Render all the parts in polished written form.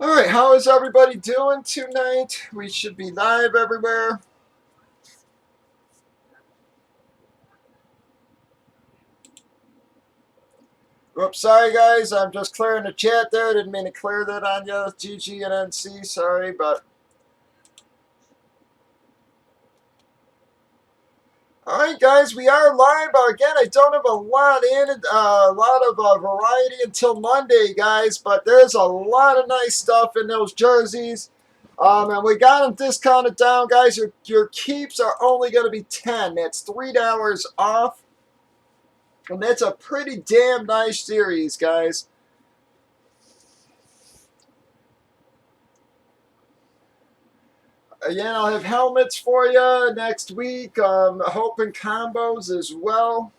Alright, how is everybody doing tonight? We should be live everywhere. Oops, sorry guys, I'm just clearing the chat there. Didn't mean to clear that on you, GG and NC, sorry, but... Alright guys, we are live, but again, I don't have a lot of variety until Monday, guys, but there's a lot of nice stuff in those jerseys. And we got them discounted down, guys. Your keeps are only going to be 10. That's $3 off. And that's a pretty damn nice series, guys. Again, I'll have helmets for you next week. Hoping combos as well.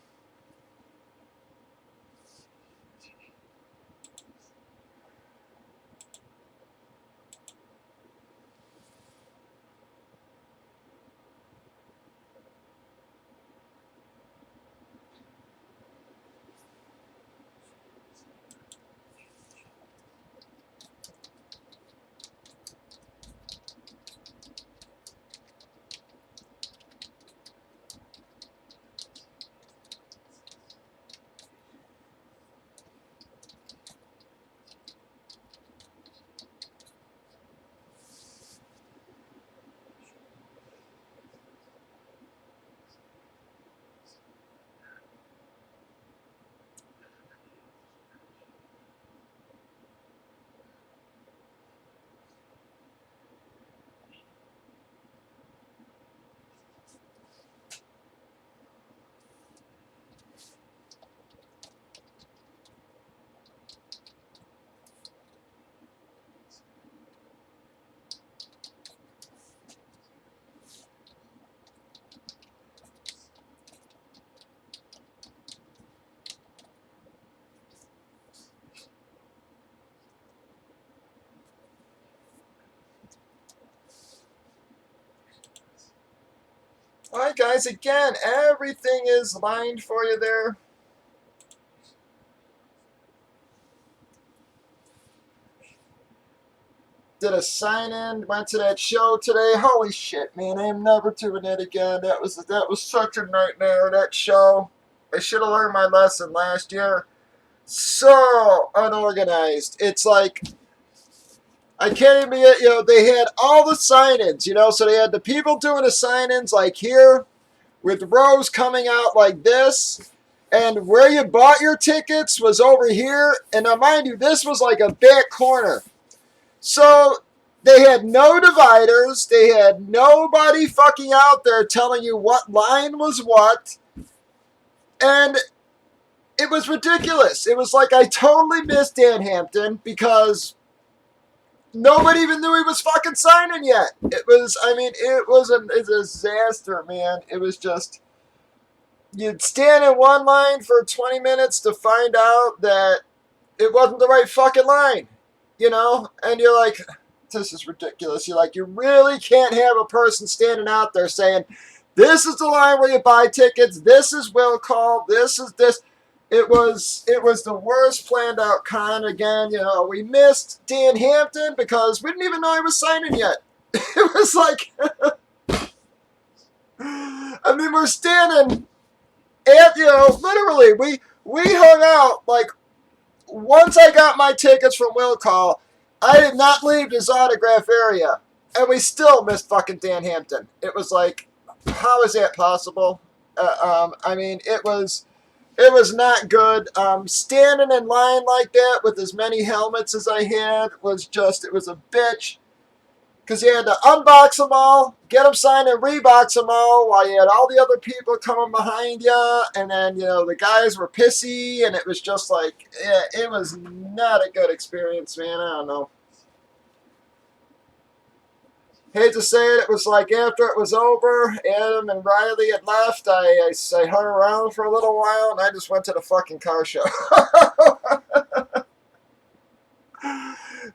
Alright guys, again, everything is lined for you there. Did a sign-in, went to that show today. Holy shit, man, I am never doing it again. That was such a nightmare, that show. I should have learned my lesson last year. So unorganized. It's like, I can't even, they had all the sign-ins, so they had the people doing the sign-ins like here, with rows coming out like this, and where you bought your tickets was over here, and now mind you, this was like a back corner. So they had no dividers, they had nobody fucking out there telling you what line was what, and it was ridiculous. It was like I totally missed Dan Hampton because nobody even knew he was fucking signing yet. It was a disaster, man. It was just, you'd stand in one line for 20 minutes to find out that it wasn't the right fucking line, and you're like, this is ridiculous. You're like, you really can't have a person standing out there saying, this is the line where you buy tickets, this is will call, this is this. It was the worst planned out con. Again, we missed Dan Hampton because we didn't even know he was signing yet. It was like, I mean, we're standing at, literally, we hung out, like, once I got my tickets from Will Call, I did not leave his autograph area, and we still missed fucking Dan Hampton. It was like, how is that possible? I mean, it was not good. Standing in line like that with as many helmets as I had it was a bitch. Because you had to unbox them all, get them signed, and rebox them all while you had all the other people coming behind you. And then, the guys were pissy, and it was just like, yeah, it was not a good experience, man. I don't know. Hate to say it, it was like after it was over, Adam and Riley had left, I hung around for a little while, and I just went to the fucking car show.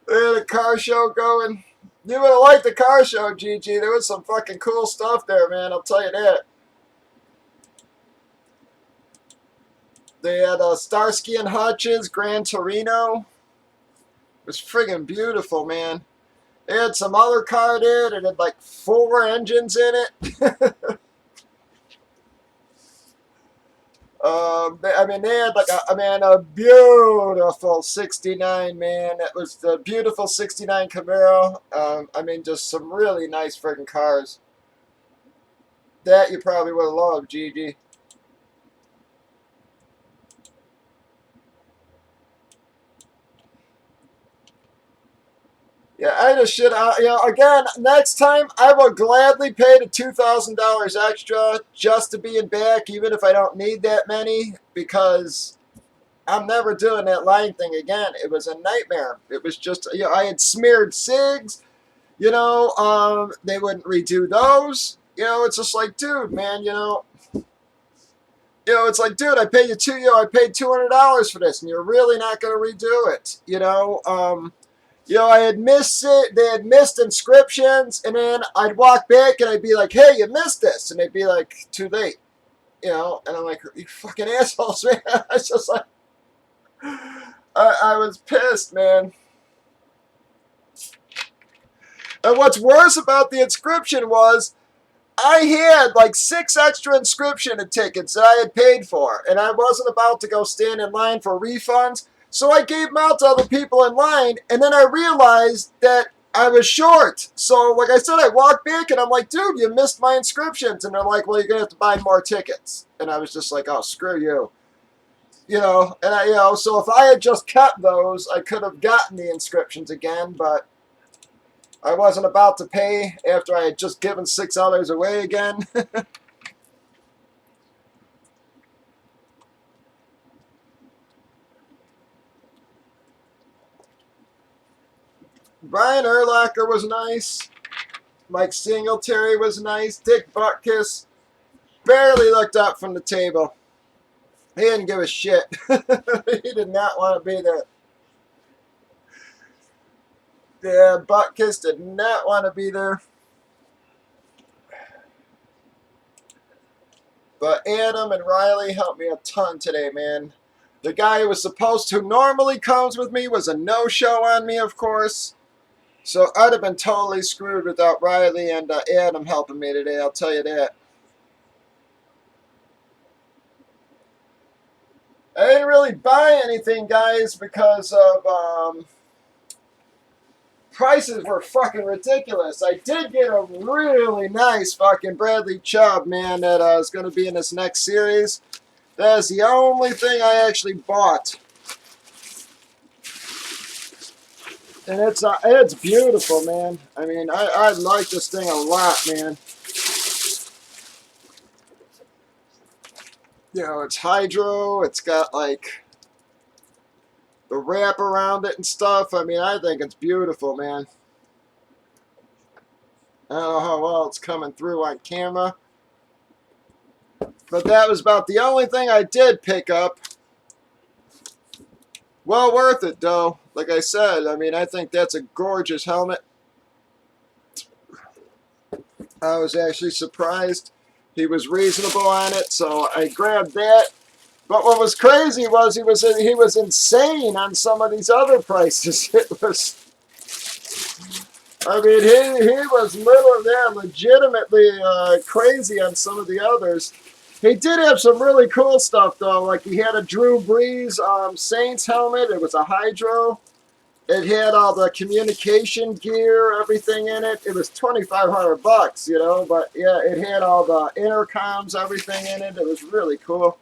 They had a car show going. You would have liked the car show, GG. There was some fucking cool stuff there, man. I'll tell you that. They had Starsky and Hutch's Gran Torino. was friggin' beautiful, man. They had some other car there that had like 4 engines in it. I mean, they had like a beautiful 69, man. It was the beautiful 69 Camaro. I mean, just some really nice friggin' cars. That you probably would have loved, Gigi. Yeah, I just should, again, next time I will gladly pay the $2,000 extra just to be in back, even if I don't need that many, because I'm never doing that line thing again. It was a nightmare. It was just, I had smeared SIGs, they wouldn't redo those. It's just like, dude, man, it's like, dude, I paid I paid $200 for this, and you're really not going to redo it, I had missed it. They had missed inscriptions, and then I'd walk back and I'd be like, "Hey, you missed this," and they'd be like, "Too late," And I'm like, "You fucking assholes, man!" I was just like, I was pissed, man. And what's worse about the inscription was I had like 6 extra inscription tickets that I had paid for, and I wasn't about to go stand in line for refunds. So I gave them out to other people in line, and then I realized that I was short. So, like I said, I walked back, and I'm like, dude, you missed my inscriptions. And they're like, well, you're going to have to buy more tickets. And I was just like, oh, screw you. So if I had just kept those, I could have gotten the inscriptions again, but I wasn't about to pay after I had just given $6 away again. Brian Urlacher was nice. Mike Singletary was nice. Dick Butkus barely looked up from the table. He didn't give a shit. He did not want to be there. Yeah, Butkus did not want to be there. But Adam and Riley helped me a ton today, man. The guy who was supposed to normally comes with me was a no-show on me, of course. So I'd have been totally screwed without Riley and Adam helping me today, I'll tell you that. I didn't really buy anything, guys, because of prices were fucking ridiculous. I did get a really nice fucking Bradley Chubb, man, that is going to be in this next series. That is the only thing I actually bought. And it's beautiful, man. I mean, I like this thing a lot, man. It's hydro. It's got, like, the wrap around it and stuff. I mean, I think it's beautiful, man. I don't know how well it's coming through on camera. But that was about the only thing I did pick up. Well worth it, though. Like I said, I mean, I think that's a gorgeous helmet. I was actually surprised he was reasonable on it, so I grabbed that. But what was crazy was he was insane on some of these other prices. It was, I mean, he was legitimately crazy on some of the others. He did have some really cool stuff, though. Like, he had a Drew Brees Saints helmet. It was a hydro. It had all the communication gear, everything in it. It was $2,500, but yeah, it had all the intercoms, everything in it. It was really cool.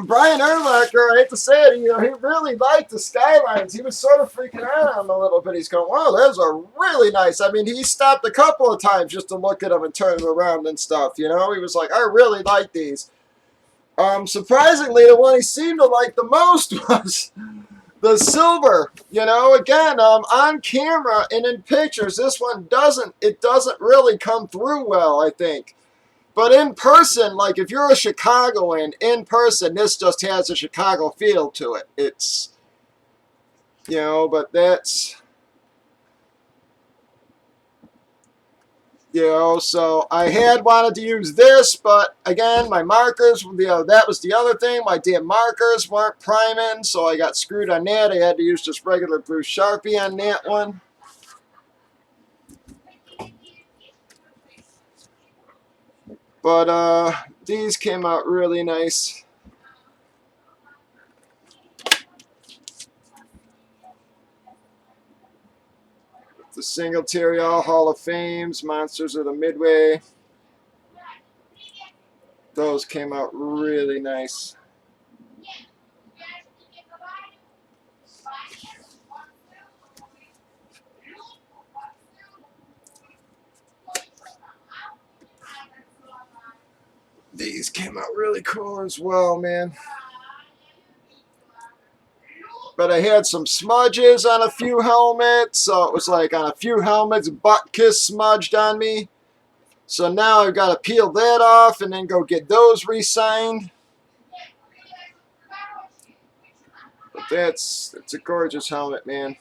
Brian Urlacher, I hate to say it, he really liked the Skylines. He was sort of freaking out on him a little bit. He's going, wow, those are really nice. I mean, he stopped a couple of times just to look at them and turn them around and stuff, He was like, I really like these. Surprisingly, the one he seemed to like the most was the silver. Again, on camera and in pictures, this one doesn't really come through well, I think. But in person, like if you're a Chicagoan, in person, this just has a Chicago feel to it. It's, but that's... You know, so I had wanted to use this, but again, my markers, that was the other thing. My damn markers weren't priming, so I got screwed on that. I had to use just regular blue Sharpie on that one. But these came out really nice. The Singletary All Hall of Fames, Monsters of the Midway. Those came out really nice. These came out really cool as well, man. But I had some smudges on a few helmets, so it was like on a few helmets, butt kiss smudged on me. So now I've got to peel that off and then go get those re-signed. But it's a gorgeous helmet, man.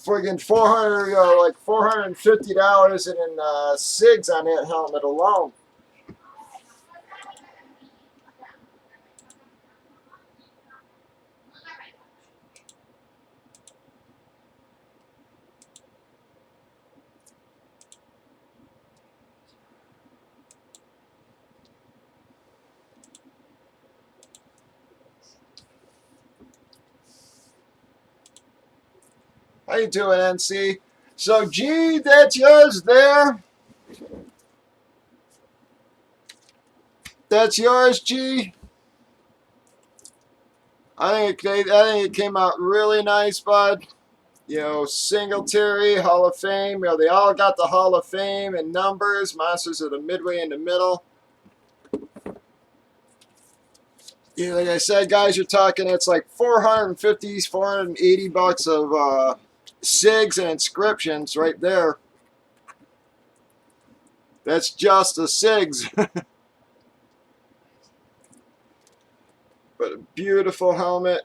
Friggin' 400, like $450 in SIGs on that helmet alone. How you doing, NC? So, G, that's yours there. That's yours, G. I think it came out really nice, bud. You know, Singletary, Hall of Fame. You know, they all got the Hall of Fame and numbers. Monsters of the Midway in the middle. Yeah, like I said, guys, you're talking, it's like 450, 480 bucks of SIGs and inscriptions right there. That's just the SIGs. But a beautiful helmet.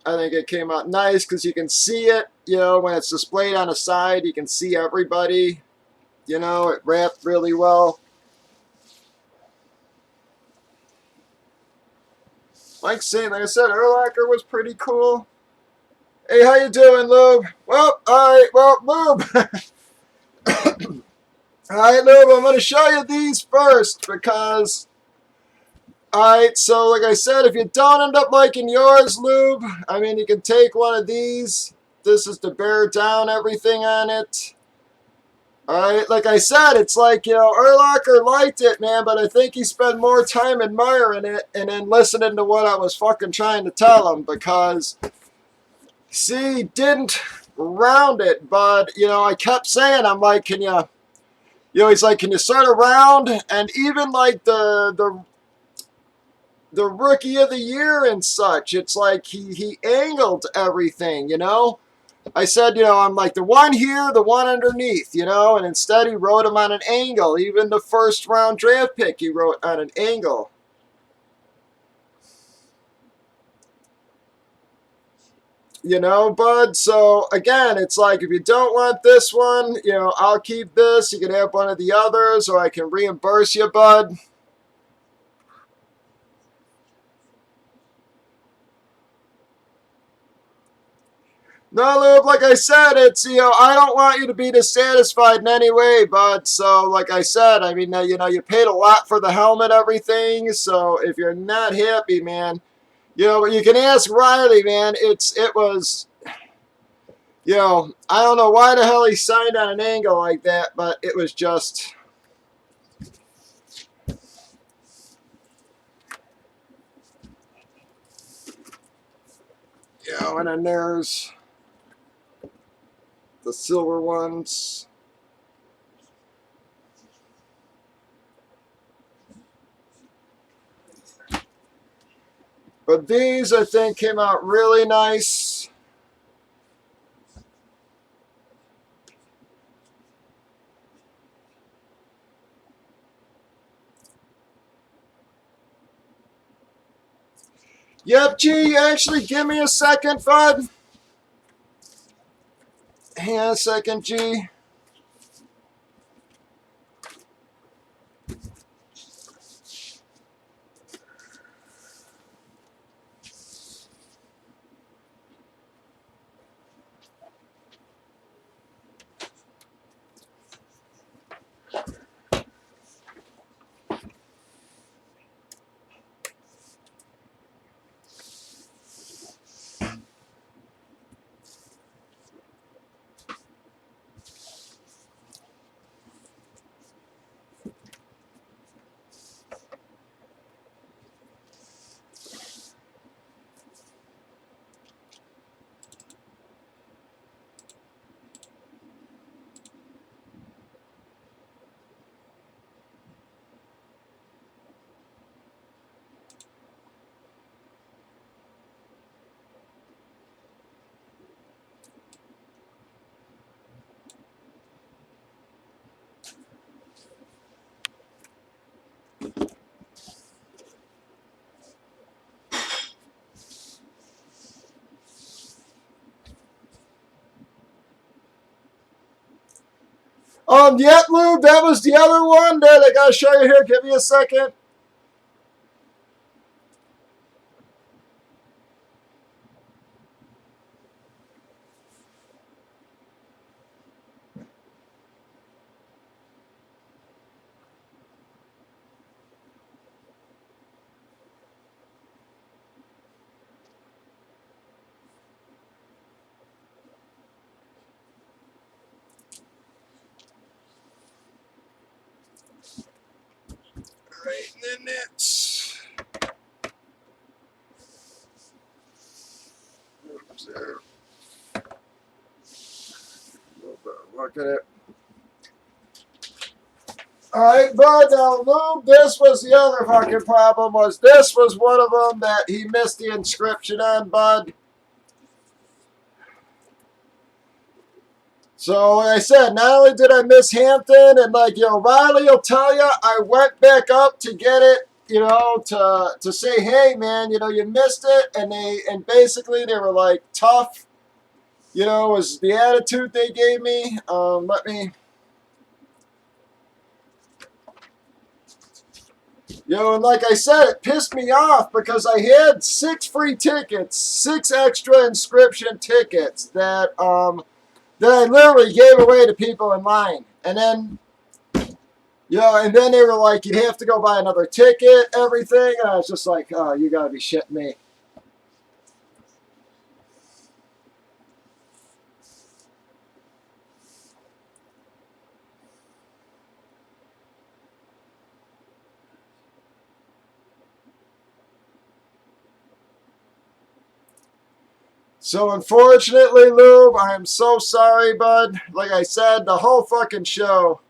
I think it came out nice because you can see it, you know, when it's displayed on the side, you can see everybody. You know, it wrapped really well. Like I said, Erlacher was pretty cool. Hey, how you doing, Lube? Well, all right, well, Lube. All right, Lube, I'm going to show you these first because, all right, so like I said, if you don't end up liking yours, Lube, I mean, you can take one of these. This is to bear down everything on it. All right, like I said, it's like, you know, Erlacher liked it, man, but I think he spent more time admiring it and then listening to what I was fucking trying to tell him because, see, he didn't round it, but, you know, I kept saying, I'm like, can you, you know, he's like, can you sort of round? And even like the rookie of the year and such, it's like he angled everything, you know? I said, you know, I'm like the one here, the one underneath, you know, and instead he wrote him on an angle. Even the first round draft pick he wrote on an angle. You know, bud, so again, it's like if you don't want this one, you know, I'll keep this. You can have one of the others, or I can reimburse you, bud. No, Lube, like I said, it's, you know, I don't want you to be dissatisfied in any way, bud. So, like I said, I mean, you know, you paid a lot for the helmet, everything. So, if you're not happy, man, you know, you can ask Riley, man. It was, you know, I don't know why the hell he signed on an angle like that, but it was just, you know, and then there's the silver ones. But these, I think, came out really nice. Yep, G, actually, give me a second, bud. Hang on a second, G. Yep, Lube, that was the other one that I gotta show you here. Give me a second. Right in the nets. Oops, there. Look at it. Alright, bud, now, Lube, this was the other fucking problem, was this was one of them that he missed the inscription on, bud. So, like I said, not only did I miss Hampton, and like, you know, Riley will tell you, I went back up to get it, you know, to say, hey, man, you know, you missed it, and basically they were like, tough, you know, was the attitude they gave me. Let me, you know, and like I said, it pissed me off because I had 6 free tickets, 6 extra inscription tickets that I literally gave away to people in line. And then, you know, and then they were like, you'd have to go buy another ticket, everything. And I was just like, oh, you gotta be shitting me. So unfortunately, Lube, I am so sorry, bud. Like I said, the whole fucking show.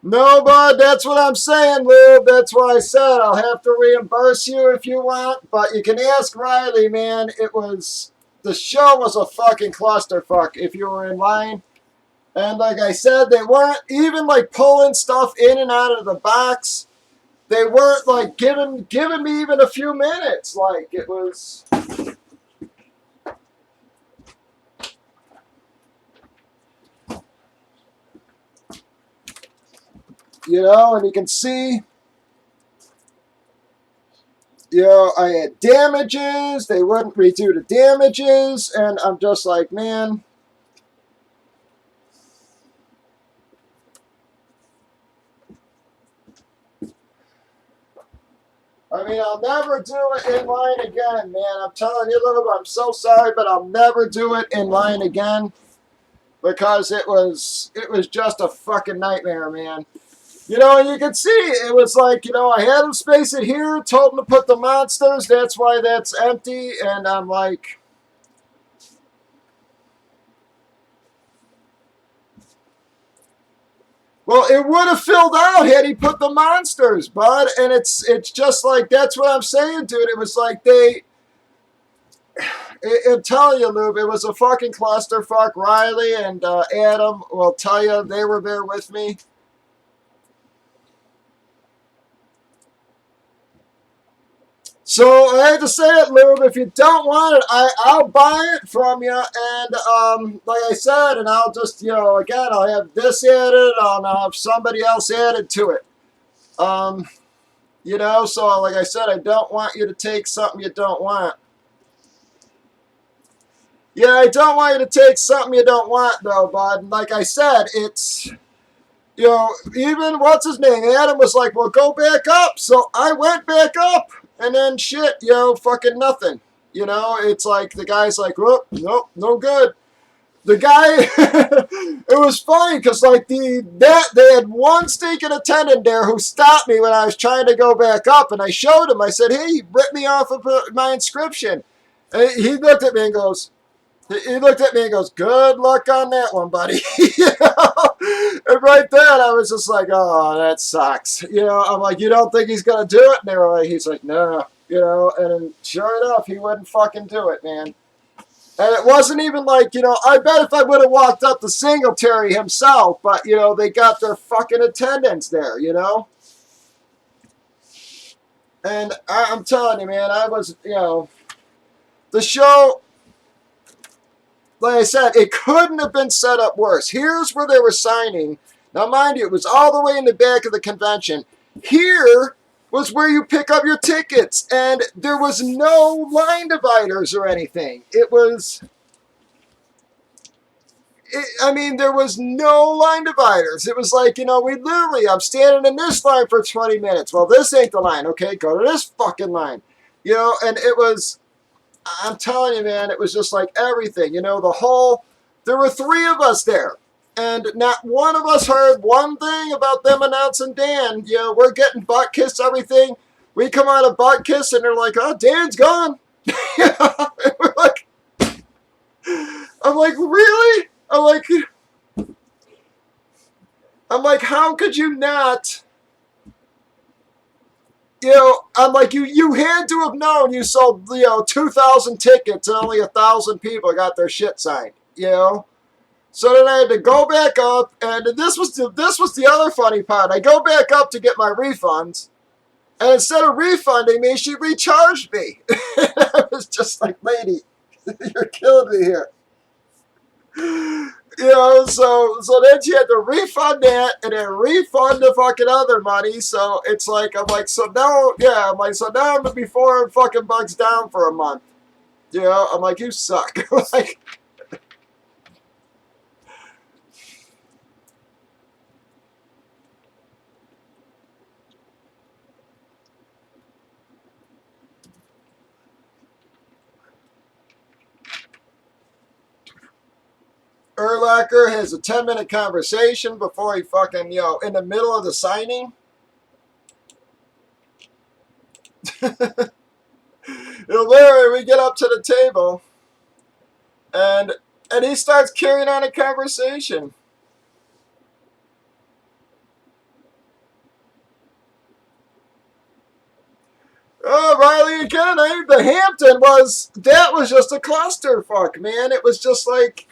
No, bud, that's what I'm saying, Lube. That's why I said I'll have to reimburse you if you want. But you can ask Riley, man. The show was a fucking clusterfuck if you were in line. And like I said, they weren't even like pulling stuff in and out of the box. They weren't like giving me even a few minutes. Like it was. You know, and you can see, you know, I had damages. They wouldn't redo the damages. And I'm just like, man. I mean, I'll never do it in line again, man. I'm telling you, Lube, I'm so sorry, but I'll never do it in line again because it was just a fucking nightmare, man. You know, and you can see it was like, you know, I had them space it here, told them to put the monsters, that's why that's empty, and I'm like, well, it would have filled out had he put the monsters, bud, and it's just like, that's what I'm saying, dude. It was like I'm telling you, Lube, it was a fucking clusterfuck. Riley and Adam will tell you they were there with me. So I hate to say it, Lube, if you don't want it, I'll buy it from you, and like I said, and I'll just, again, I'll have this added, I'll have somebody else added to it. So like I said, I don't want you to take something you don't want. Yeah, I don't want you to take something you don't want, though, bud. And like I said, it's, even, what's his name? Adam was like, well, go back up. So I went back up, and then shit, fucking nothing. It's like, the guy's like, whoop, nope, no good. The guy, it was funny, because like, they had one stinking attendant there who stopped me when I was trying to go back up, and I showed him, I said, hey, you ripped me off of my inscription. And he looked at me and goes, good luck on that one, buddy. And right then, I was just like, oh, that sucks. I'm like, you don't think he's going to do it? And they were like, he's like, no. And then, sure enough, he wouldn't fucking do it, man. And it wasn't even like, I bet if I would have walked up to Singletary himself, but, they got their fucking attendants there, And I'm telling you, man, I was, the show, like I said, it couldn't have been set up worse. Here's where they were signing. Now, mind you, it was all the way in the back of the convention. Here was where you pick up your tickets, and there was no line dividers or anything. There was no line dividers. It was like, I'm standing in this line for 20 minutes. Well, this ain't the line. Okay, go to this fucking line. And it was, I'm telling you, man, it was just like everything. There were three of us there. And not one of us heard one thing about them announcing Dan. We're getting butt kissed, everything. We come out of butt kiss, and they're like, oh, Dan's gone. And we're like, I'm like, really? I'm like, how could you not? I'm like, you had to have known you sold, 2,000 tickets and only 1,000 people got their shit signed, So then I had to go back up, and this was the other funny part. I go back up to get my refunds, and instead of refunding me, she recharged me. I was just like, lady, you're killing me here. So then she had to refund that and then refund the fucking other money. So it's like, I'm like, so now I'm going to be $400 down for a month. I'm like, you suck. Like, Urlacher has a 10-minute conversation before he fucking, in the middle of the signing. Larry, we get up to the table, and he starts carrying on a conversation. Oh, Riley again. The Hampton was just a clusterfuck, man. It was just like,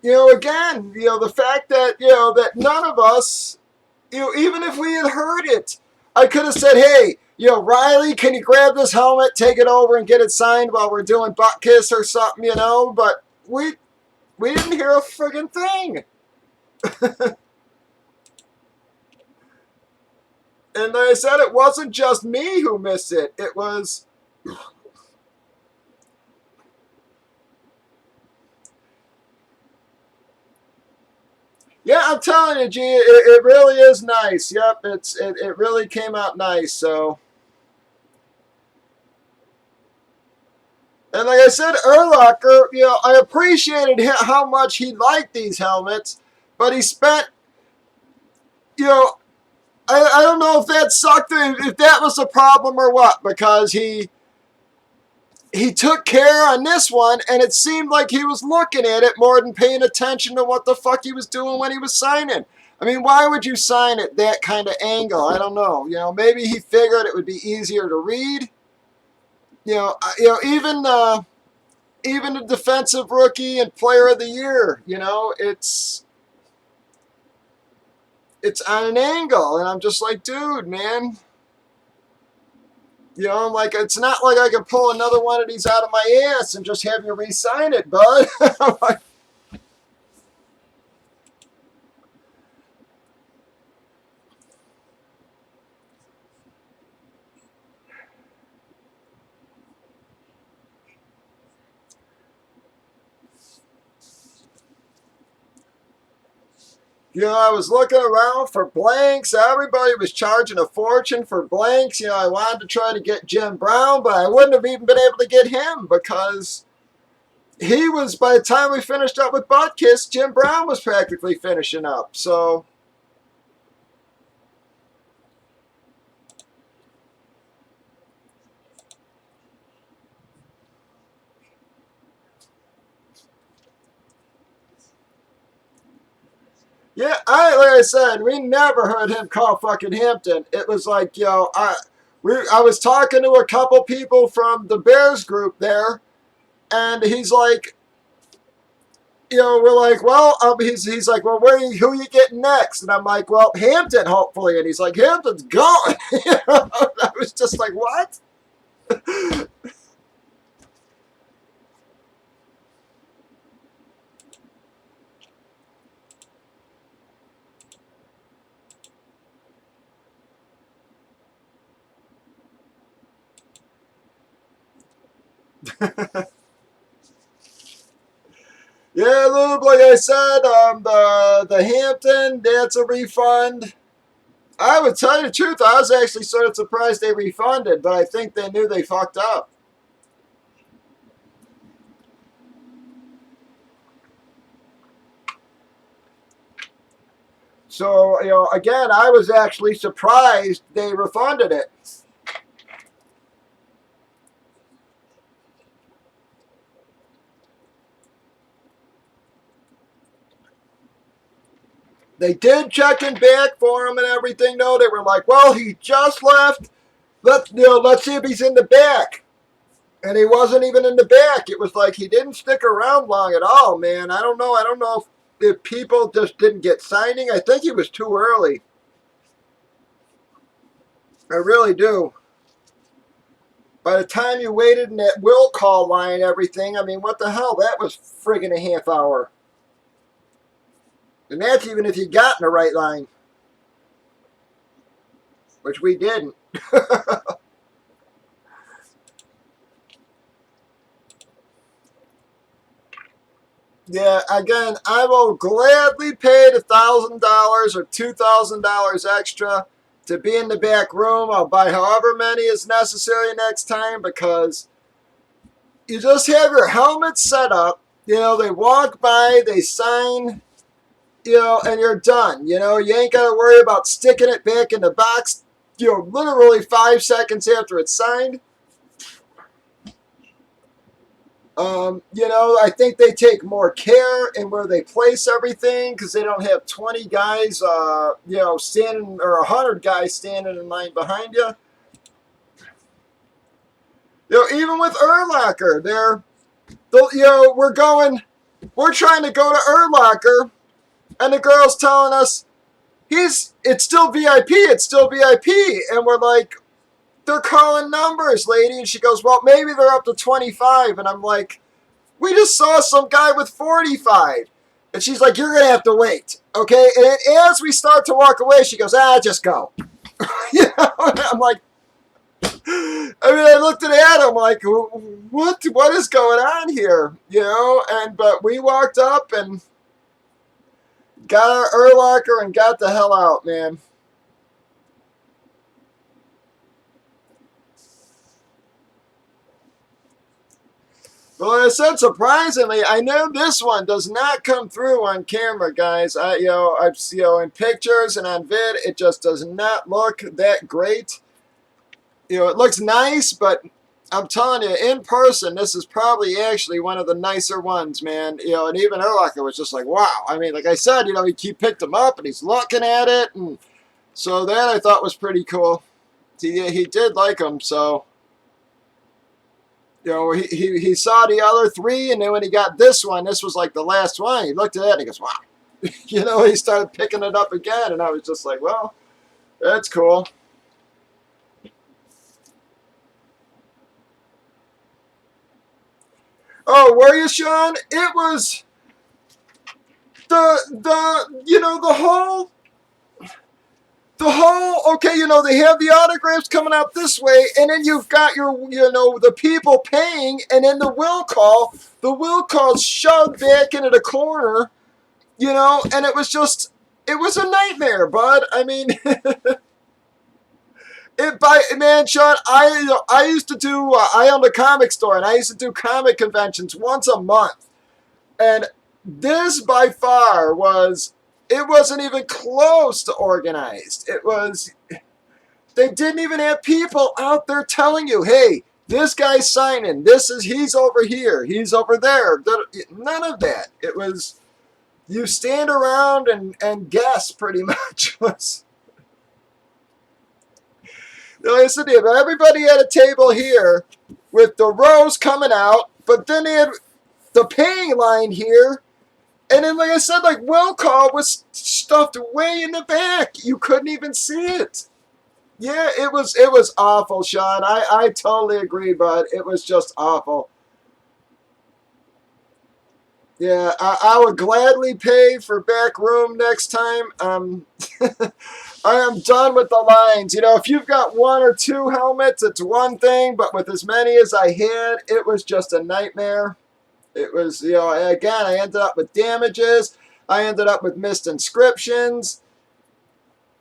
again, the fact that, that none of us, even if we had heard it, I could have said, hey, Riley, can you grab this helmet, take it over, and get it signed while we're doing butt kiss or something, but we didn't hear a friggin' thing. And like I said, it wasn't just me who missed it. It was... Yeah, I'm telling you, G, it really is nice. Yep, it really came out nice, so... And like I said, Urlacher, I appreciated how much he liked these helmets, but he spent, I don't know if that sucked, if that was a problem or what, because he took care on this one, and it seemed like he was looking at it more than paying attention to what the fuck he was doing when he was signing. I mean, why would you sign at that kind of angle? I don't know. Maybe he figured it would be easier to read. Even the defensive rookie and player of the year, it's on an angle, and I'm just like, dude, man. You know, I'm like, it's not like I can pull another one of these out of my ass and just have you re-sign it, bud. I'm like, you know, I was looking around for blanks. Everybody was charging a fortune for blanks. You know, I wanted to try to get Jim Brown, but I wouldn't have even been able to get him because he was, by the time we finished up with Buttkiss, Jim Brown was practically finishing up. So, yeah, like I said, we never heard him call fucking Hampton. It was like, you know, I was talking to a couple people from the Bears group there, and he's like, you know, we're like, well, he's like, well, who are you getting next? And I'm like, well, Hampton, hopefully. And he's like, Hampton's gone. You know? I was just like, what? Yeah, Lube, like I said, the Hampton, that's a refund. I would tell you the truth, I was actually sort of surprised they refunded, but I think they knew they fucked up. So, you know, again, I was actually surprised they refunded it. They did check in back for him and everything, though. They were like, well, he just left. Let's see if he's in the back. And he wasn't even in the back. It was like he didn't stick around long at all, man. I don't know. I don't know if people just didn't get signing. I think he was too early. I really do. By the time you waited in that will call line and everything, I mean, what the hell? That was friggin' a half hour. And that's even if you got in the right line, which we didn't. Yeah, again, I will gladly pay $1,000 or $2,000 extra to be in the back room. I'll buy however many is necessary next time because you just have your helmet set up. You know, they walk by, they sign, you know, and you're done. You know, you ain't got to worry about sticking it back in the box, you know, literally 5 seconds after it's signed. You know, I think they take more care in where they place everything because they don't have 20 guys, you know, standing or 100 guys standing in line behind you. You know, even with Urlacher, you know, we're trying to go to Urlacher, and the girl's telling us it's still VIP, it's still VIP, and we're like, they're calling numbers, lady, and she goes, well, maybe they're up to 25, and I'm like, we just saw some guy with 45. And she's like, you're going to have to wait. Okay? And as we start to walk away, she goes, just go. You know? And I'm like, I mean, I looked at Adam like, what is going on here? You know? But we walked up and got our Urlacher and got the hell out, man. Well, I said surprisingly, I know this one does not come through on camera, guys. In pictures and on vid, it just does not look that great. You know, it looks nice, but I'm telling you, in person, this is probably actually one of the nicer ones, man. You know, and even Urlacher was just like, wow. I mean, like I said, you know, he picked him up and he's looking at it, and so that I thought was pretty cool. He did like him, so. You know, he saw the other three, and then when he got this one, this was like the last one. He looked at it and he goes, wow. You know, he started picking it up again, and I was just like, well, that's cool. Oh, were you, Sean? It was the whole okay, they have the autographs coming out this way, and then you've got the people paying, and then the will call's shoved back into the corner, and it was a nightmare, bud. I mean, man, Sean, I used to do I owned a comic store, and I used to do comic conventions once a month, and this by far it wasn't even close to organized. They didn't even have people out there telling you, hey, this guy's signing, he's over here, he's over there. None of that. It was, you stand around and guess pretty much. Listen to you, but everybody had a table here with the rows coming out, but then they had the paying line here. And then, like I said, will call was stuffed way in the back. You couldn't even see it. Yeah, it was awful, Sean. I totally agree, bud. It was just awful. Yeah, I would gladly pay for back room next time. I am done with the lines. If you've got one or two helmets, it's one thing, but with as many as I had, it was just a nightmare. It was, again, I ended up with damages. I ended up with missed inscriptions.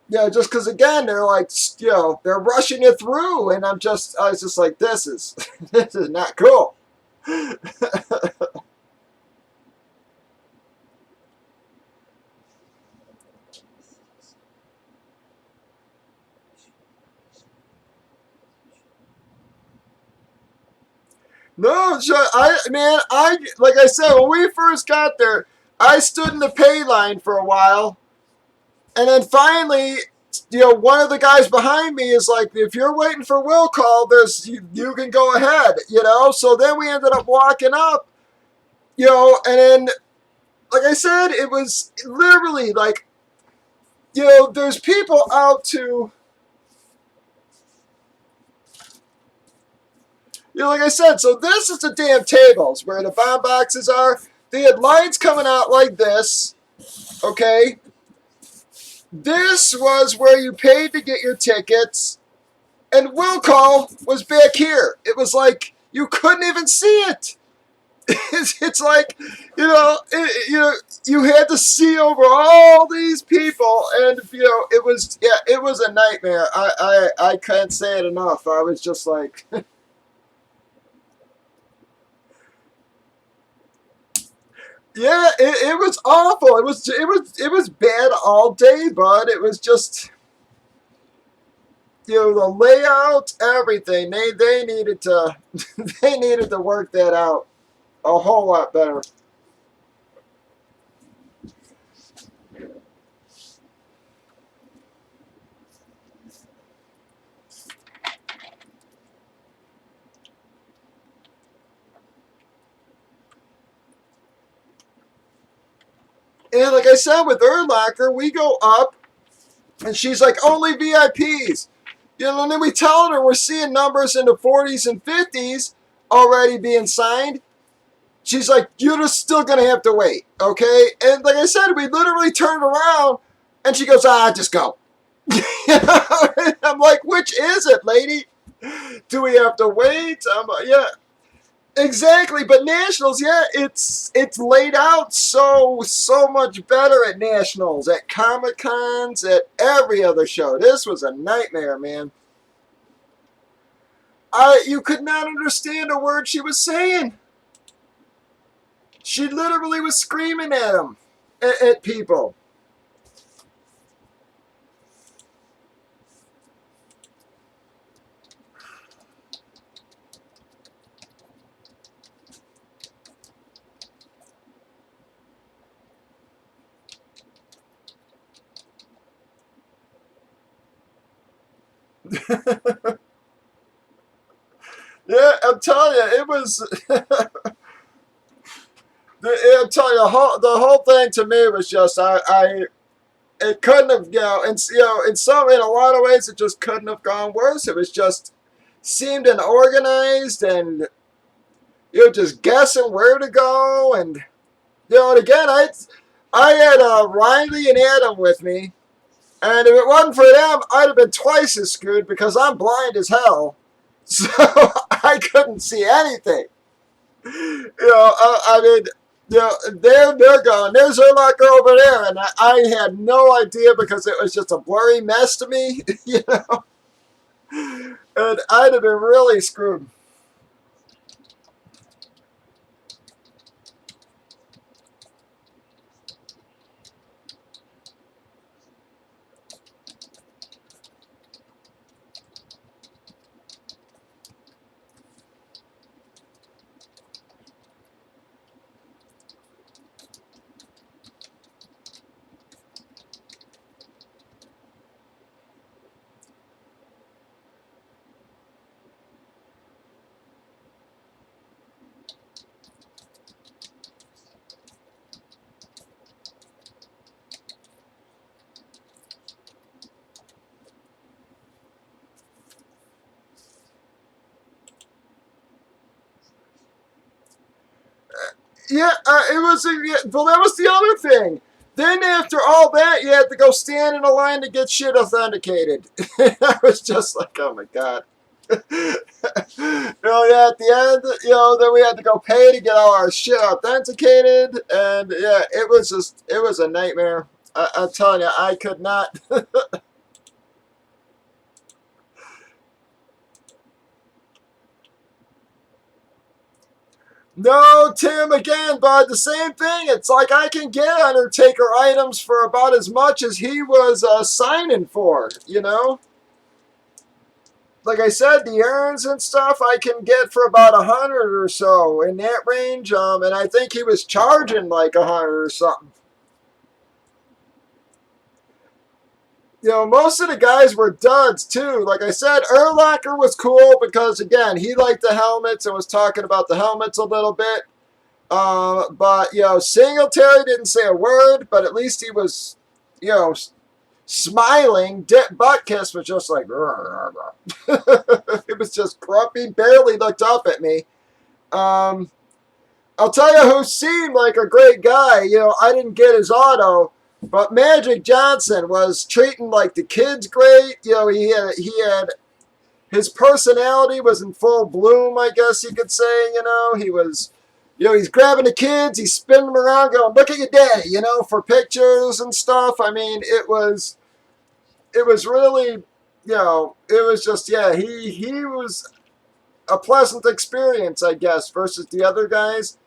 Just because, again, they're like, they're rushing you through, and I was just like, this is not cool. No, like I said, when we first got there, I stood in the pay line for a while, and then finally, one of the guys behind me is like, if you're waiting for will call, you can go ahead, So then we ended up walking up, and then, like I said, it was literally like, there's people out to, like I said, so this is the damn tables where the bomb boxes are. They had lines coming out like this, okay? This was where you paid to get your tickets, and will call was back here. It was like you couldn't even see it. It's like, you had to see over all these people, and it was a nightmare. I can't say it enough. I was just like. Yeah, it was awful. It was bad all day, bud. It was just, the layout, everything. They needed to they needed to work that out a whole lot better. And like I said, with Urlacher, we go up, and she's like, only VIPs. And then we tell her we're seeing numbers in the 40s and 50s already being signed. She's like, you're just still going to have to wait, okay? And like I said, we literally turned around, and she goes, just go. I'm like, which is it, lady? Do we have to wait? Yeah. Exactly, but Nationals, yeah, it's laid out so much better at Nationals, at Comic Cons, at every other show. This was a nightmare, man. You could not understand a word she was saying. She literally was screaming at them, at people. Yeah, I'm telling you, it was. I'm telling you, the whole thing to me was just it couldn't have in a lot of ways it just couldn't have gone worse. It was just seemed unorganized, and just guessing where to go. And, and again, I had Riley and Adam with me. And if it wasn't for them, I'd have been twice as screwed because I'm blind as hell. So I couldn't see anything. I mean, they're going. There's her locker over there, and I had no idea because it was just a blurry mess to me, and I'd have been really screwed. Yeah, it was. Well, that was the other thing. Then after all that, you had to go stand in a line to get shit authenticated. I was just like, oh my god. Yeah, at the end, then we had to go pay to get all our shit authenticated, and yeah, it was a nightmare. I'm telling you, I could not. No, Tim, again, bud, the same thing. It's like I can get Undertaker items for about as much as he was signing for. Like I said, the urns and stuff I can get for about 100 or so in that range. And I think he was charging like 100 or something. Most of the guys were duds too. Like I said, Urlacher was cool because again, he liked the helmets and was talking about the helmets a little bit. But Singletary didn't say a word, but at least he was, smiling. Buttkiss was just like, it was just grumpy. Barely looked up at me. I'll tell you who seemed like a great guy. I didn't get his auto, but Magic Johnson was treating like the kids great. He had his personality was in full bloom, I guess you could say. He was, he's grabbing the kids, he's spinning them around, going, "Look at your daddy," for pictures and stuff. I mean, it was really, it was just, yeah, he was a pleasant experience, I guess, versus the other guys.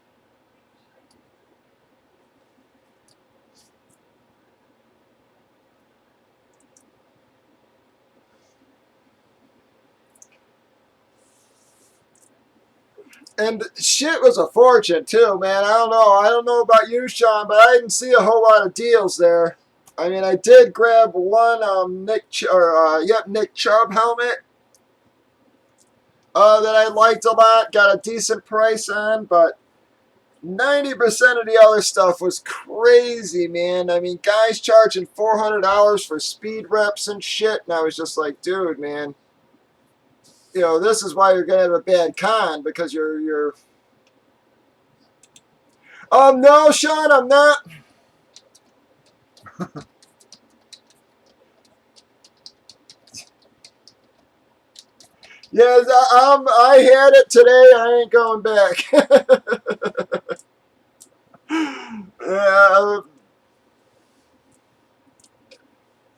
And shit was a fortune too, man. I don't know. I don't know about you, Sean, but I didn't see a whole lot of deals there. I mean, I did grab one Nick Chubb helmet that I liked a lot. Got a decent price on, but 90% of the other stuff was crazy, man. I mean, guys charging $400 for speed reps and shit, and I was just like, dude, man. This is why you're gonna have a bad con because you're. No, Sean, I'm not. Yes, I had it today. I ain't going back. Yeah,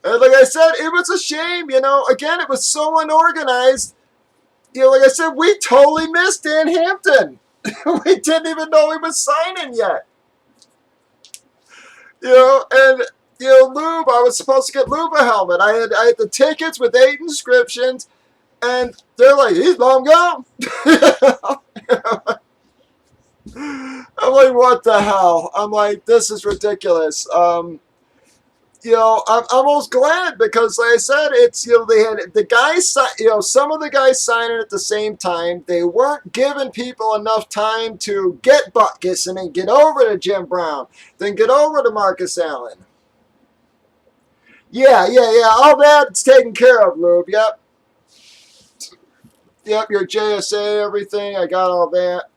and like I said, it was a shame. Again, it was so unorganized. Like I said, we totally missed Dan Hampton. We didn't even know he was signing yet. And Lube, I was supposed to get Lube a helmet. I had the tickets with 8 inscriptions, and they're like, he's long gone. I'm like, what the hell? I'm like, this is ridiculous. I'm almost glad because, like I said, it's they had the guys, some of the guys signing at the same time. They weren't giving people enough time to get Butkus and then get over to Jim Brown, then get over to Marcus Allen. Yeah. All that's taken care of, Lube. Yep. Your JSA, everything. I got all that.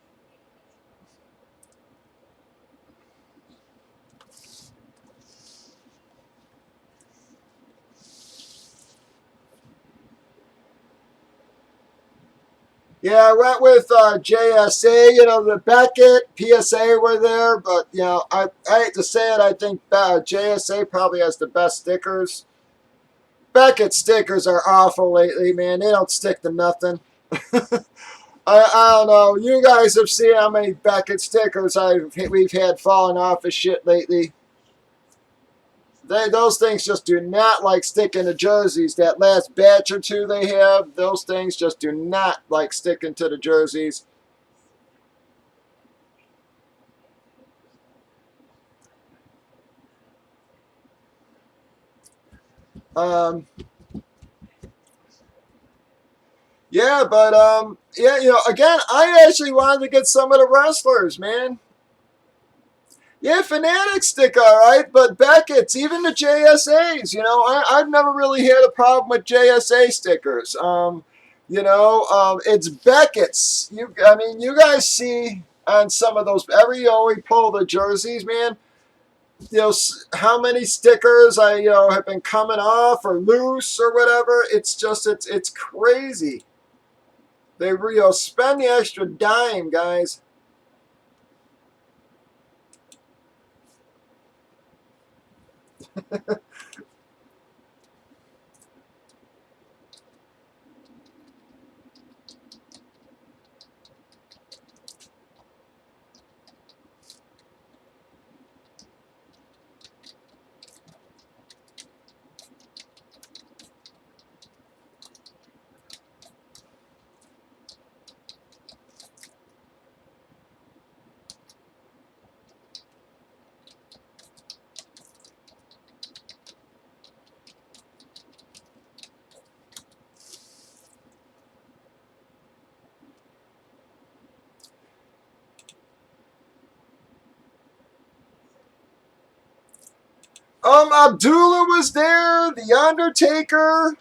Yeah, I went with JSA. You know, the Beckett, PSA were there, but you know, I hate to say it, I think JSA probably has the best stickers. Beckett stickers are awful lately, man. They don't stick to nothing. I don't know. You guys have seen how many Beckett stickers we've had falling off of shit lately. Those things just do not like sticking to jerseys. That last batch or two they have, those things just do not like sticking to the jerseys. Um, yeah, but yeah, you know, again, I actually wanted to get some of the wrestlers, man. Yeah, Fanatics stick all right, but Beckett's, even the JSAs, you know, I've never really had a problem with JSA stickers. You know, it's Beckett's. I mean, you guys see on some of those, every year we pull the jerseys, man, you know, how many stickers you know, have been coming off or loose or whatever. It's just, it's crazy. They, you know, spend the extra dime, guys. Abdullah was there. The Undertaker.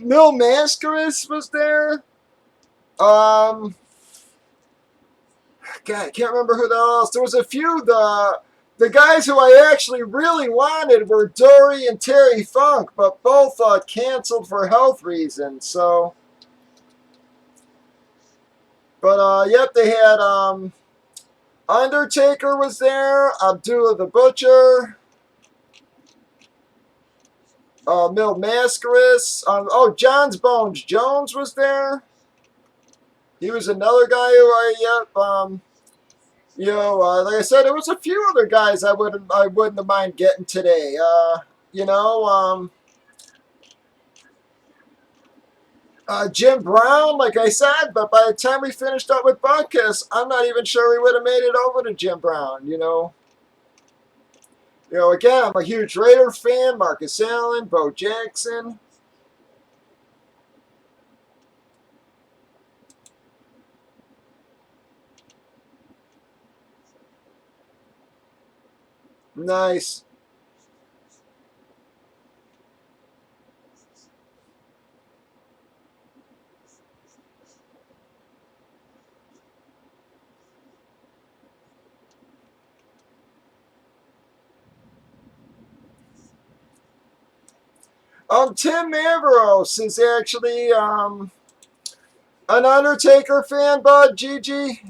Mil Mascaris was there. Um, God, I can't remember who else. There was a few. The guys who I actually really wanted were Dory and Terry Funk, but both canceled for health reasons. So, but yep, they had Undertaker was there. Abdullah the Butcher. Mil Mascaris. Oh, John's Bones Jones was there. He was another guy who you know, like I said, there was a few other guys I wouldn't have mind getting today. You know, Jim Brown, like I said, but by the time we finished up with Buckus, I'm not even sure we would have made it over to Jim Brown. Again, I'm a huge Raider fan. Marcus Allen, Bo Jackson, nice. Tim Mavros is actually an Undertaker fan, bud. Gigi.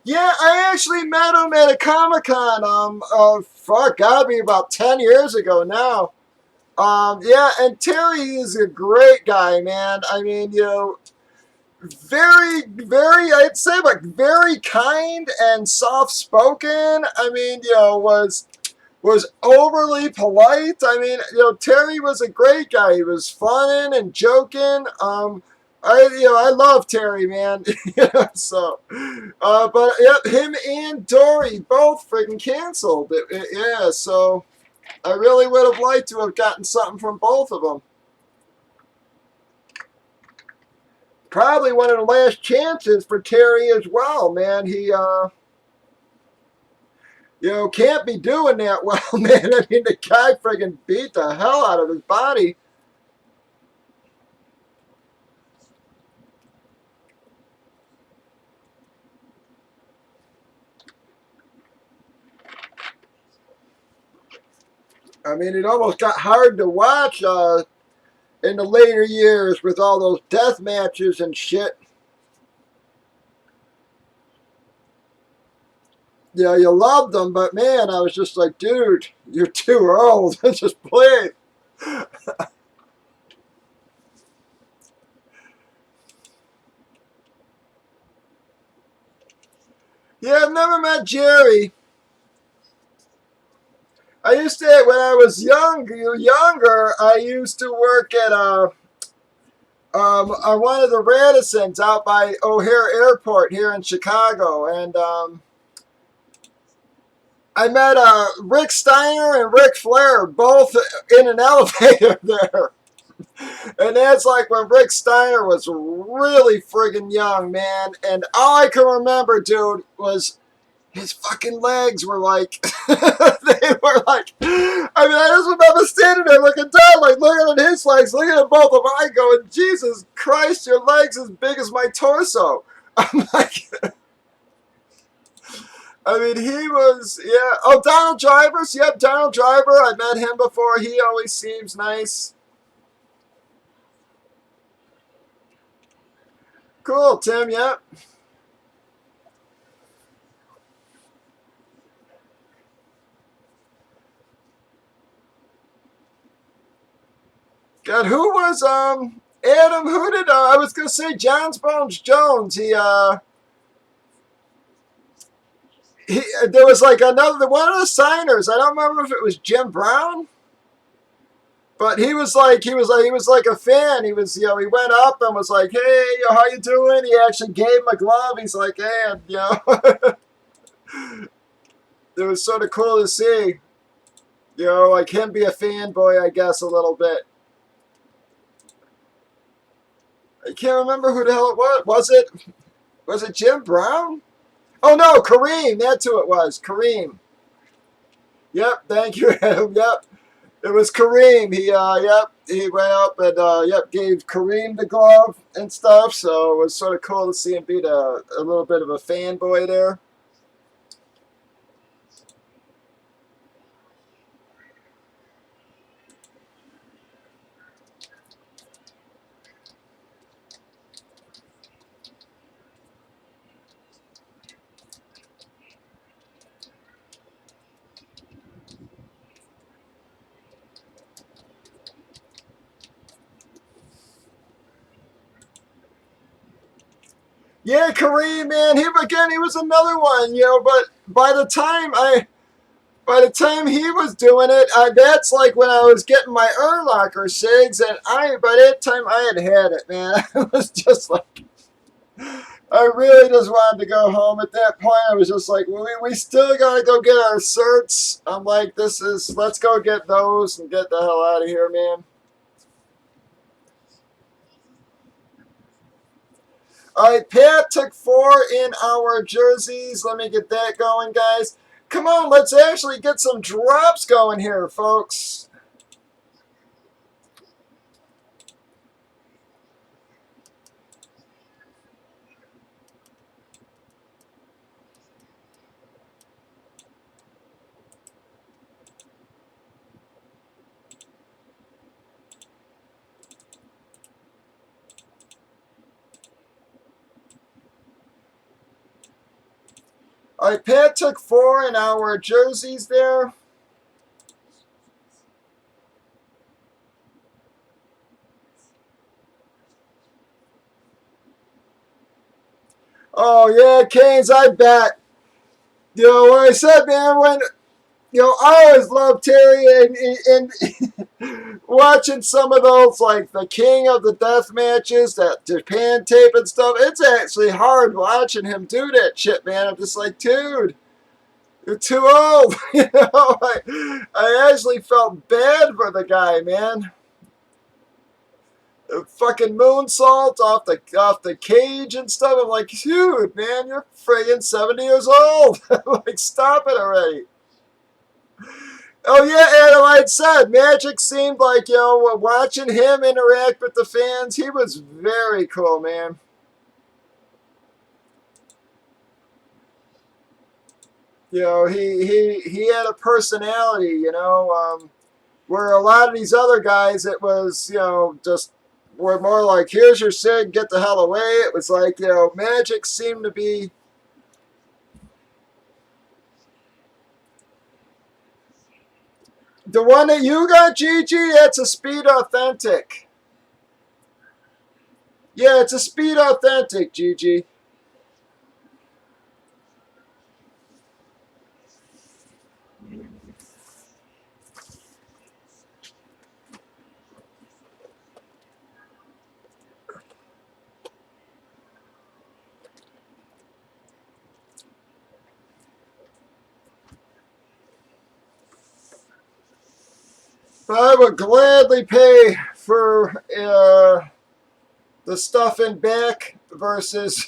Yeah, I actually met him at a Comic Con. Fuck, gotta be about 10 years ago now. Yeah, and Terry is a great guy, man. I mean, you know, very, very, I'd say, like, very kind and soft spoken. I mean, you know, was overly polite. I mean, you know, Terry was a great guy. He was funning and joking. I love Terry, man. Yeah, so, but yeah, him and Dory both freaking canceled. Yeah, so I really would have liked to have gotten something from both of them. Probably one of the last chances for Terry as well, man. He, can't be doing that well, man. I mean, the guy friggin' beat the hell out of his body. I mean, it almost got hard to watch in the later years with all those death matches and shit. Yeah, you loved them, but man, I was just like, dude, you're too old. Just play. Yeah, I've never met Jerry. I used to, when I was younger, I used to work at on one of the Radissons out by O'Hare Airport here in Chicago, and I met Rick Steiner and Ric Flair both in an elevator there. And that's like when Rick Steiner was really friggin' young, man. And all I can remember, dude, was his fucking legs were like, they were like, I mean, I just remember standing there looking down, like looking at his legs, looking at both of mine, going, Jesus Christ, your legs as big as my torso. I'm like, I mean, he was, yeah. Oh, Donald Drivers, yep, Donald Driver. I met him before. He always seems nice. Cool, Tim, yep. God, who was Adam? Who did I was gonna say Johns Bones Jones. He there was like another one of the signers. I don't remember if it was Jim Brown, but he was like a fan. He went up and was like, hey, how you doing? He actually gave him a glove. He's like, hey, it was sort of cool to see. Like him be a fanboy, I guess, a little bit. I can't remember who the hell it was. Was it Jim Brown? Oh no, Kareem. That's who it was. Kareem. Yep. Thank you, Adam. Yep. It was Kareem. He went up and gave Kareem the glove and stuff. So it was sort of cool to see him beat a little bit of a fanboy there. Yeah, Kareem, man. He was another one, But by the time he was doing it, that's like when I was getting my Urlacher SIGs, and by that time I had it, man. I was just like, I really just wanted to go home at that point. I was just like, we still gotta go get our certs. I'm like, let's go get those and get the hell out of here, man. All right, Pat took 4 in our jerseys. Let me get that going, guys. Come on, let's actually get some drops going here, folks. All right, Pat took 4 in our jerseys there. Oh, yeah, Canes, I bet. What I said, man, I always loved Terry, and watching some of those, like the King of the Death matches, that Japan tape and stuff. It's actually hard watching him do that shit, man. I'm just like, dude, you're too old. I actually felt bad for the guy, man. Fucking moonsault off the cage and stuff. I'm like, dude, man, you're friggin' 70 years old. Like, stop it already. Oh yeah, and like I said, Magic seemed like, watching him interact with the fans, he was very cool, man. He had a personality, where a lot of these other guys, it was, just were more like, here's your sig, get the hell away. It was like, Magic seemed to be. The one that you got, Gigi, that's a Speed Authentic. Yeah, it's a Speed Authentic, Gigi. I would gladly pay for the stuff in back versus.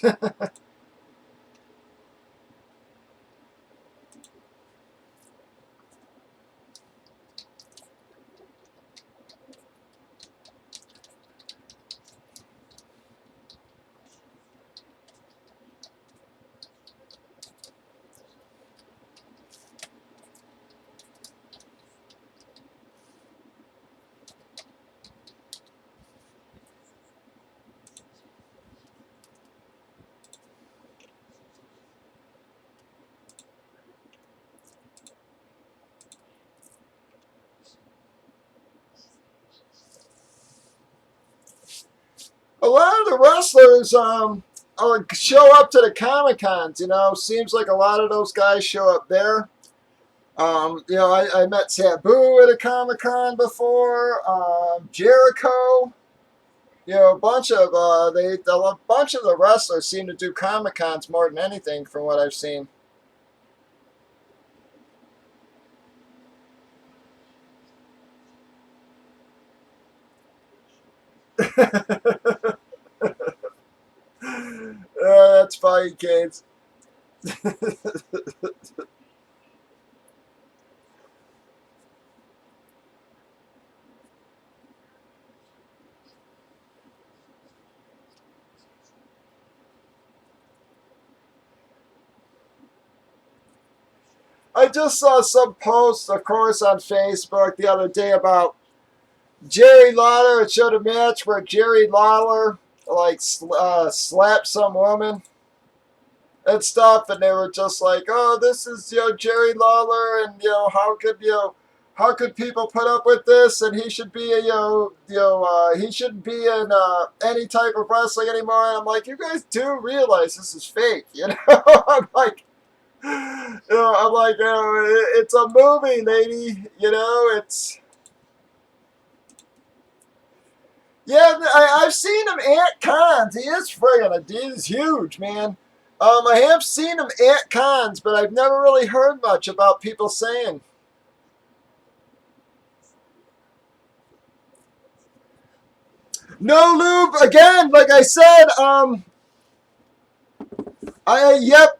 A lot of the wrestlers show up to the Comic Cons. Seems like a lot of those guys show up there. I met Sabu at a Comic Con before. Jericho. A bunch of the wrestlers seem to do Comic Cons more than anything, from what I've seen. That's funny, kids. I just saw some post, of course, on Facebook the other day about Jerry Lawler. It showed a match where Jerry Lawler slapped some woman and stuff, and they were just like, "Oh, this is Jerry Lawler, and how could people put up with this? And he should be he shouldn't be in any type of wrestling anymore." And I'm like, you guys do realize this is fake, I'm like. I'm like, it's a movie, lady. It's. Yeah, I've seen him at cons. He is he's huge, man. I have seen him at cons, but I've never really heard much about people saying. No lube again. Like I said, yep.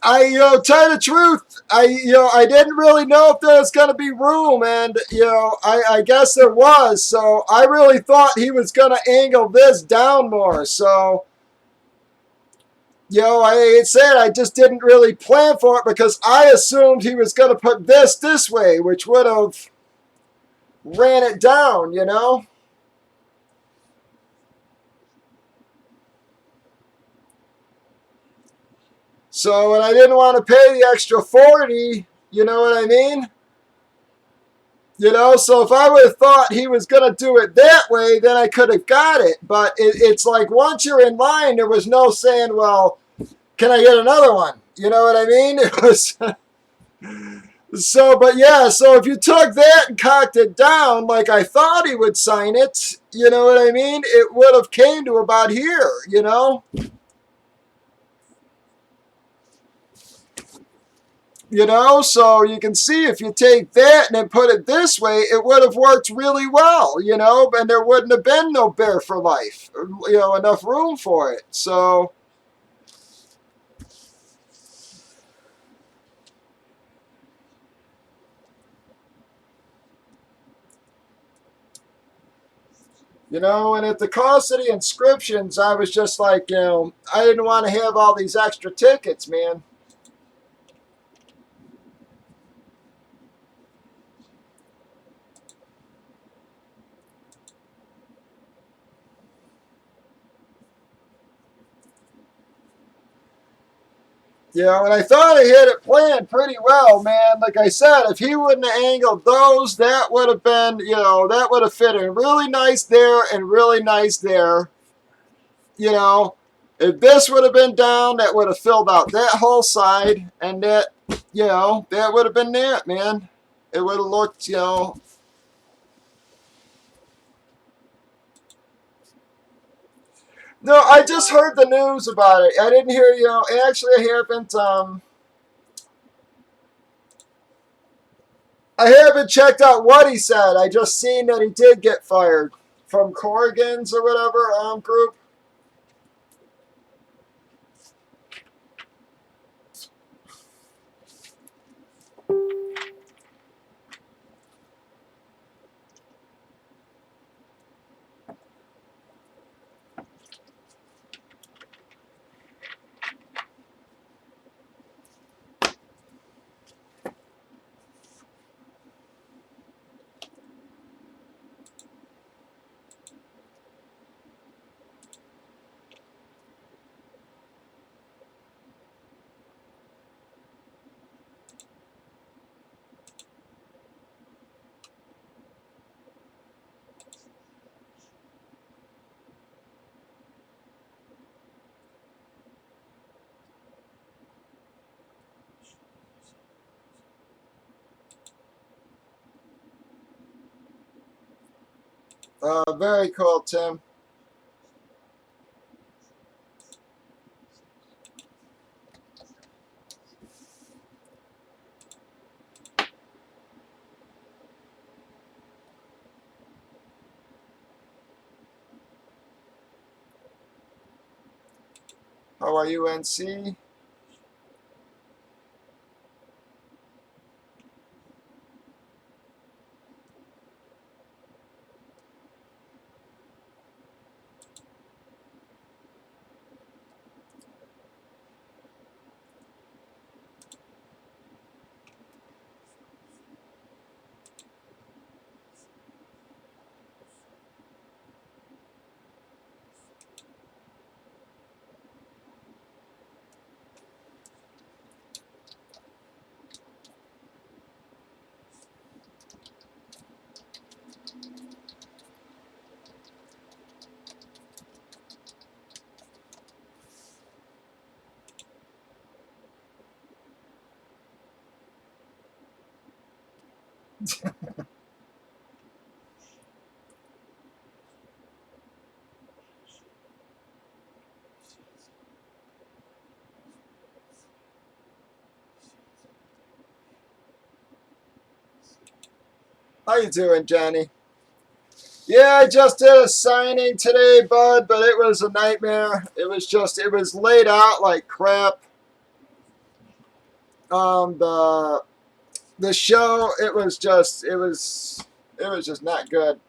Tell you the truth, I didn't really know if there was going to be room, and, I guess there was, so I really thought he was going to angle this down more, so, I said I just didn't really plan for it, because I assumed he was going to put this way, which would have ran it down. So, and I didn't want to pay the extra 40, you know what I mean? So if I would have thought he was going to do it that way, then I could have got it. But it's like once you're in line, there was no saying, well, can I get another one? You know what I mean? It was. So, but yeah, so if you took that and cocked it down like I thought he would sign it, you know what I mean? It would have came to about here, you know? You know, so you can see if you take that and then put it this way, it would have worked really well, you know, and there wouldn't have been no bear for life, you know, enough room for it. So, you know, and at the cost of the inscriptions, I was just like, you know, I didn't want to have all these extra tickets, man. You know, and I thought I had it planned pretty well, man. Like I said, if he wouldn't have angled those, that would have been, you know, that would have fit in really nice there and really nice there. You know, if this would have been down, that would have filled out that whole side, and that, you know, that would have been that, man. It would have looked, you know. No, I just heard the news about it. I didn't hear, you know, actually I haven't, I haven't checked out what he said. I just seen that he did get fired from Corrigan's or whatever group. Very cool, Tim. How are you, NC? How you doing, Johnny? Yeah, I just did a signing today, bud, but it was a nightmare. It was just, it was laid out like crap. The show, it was just not good.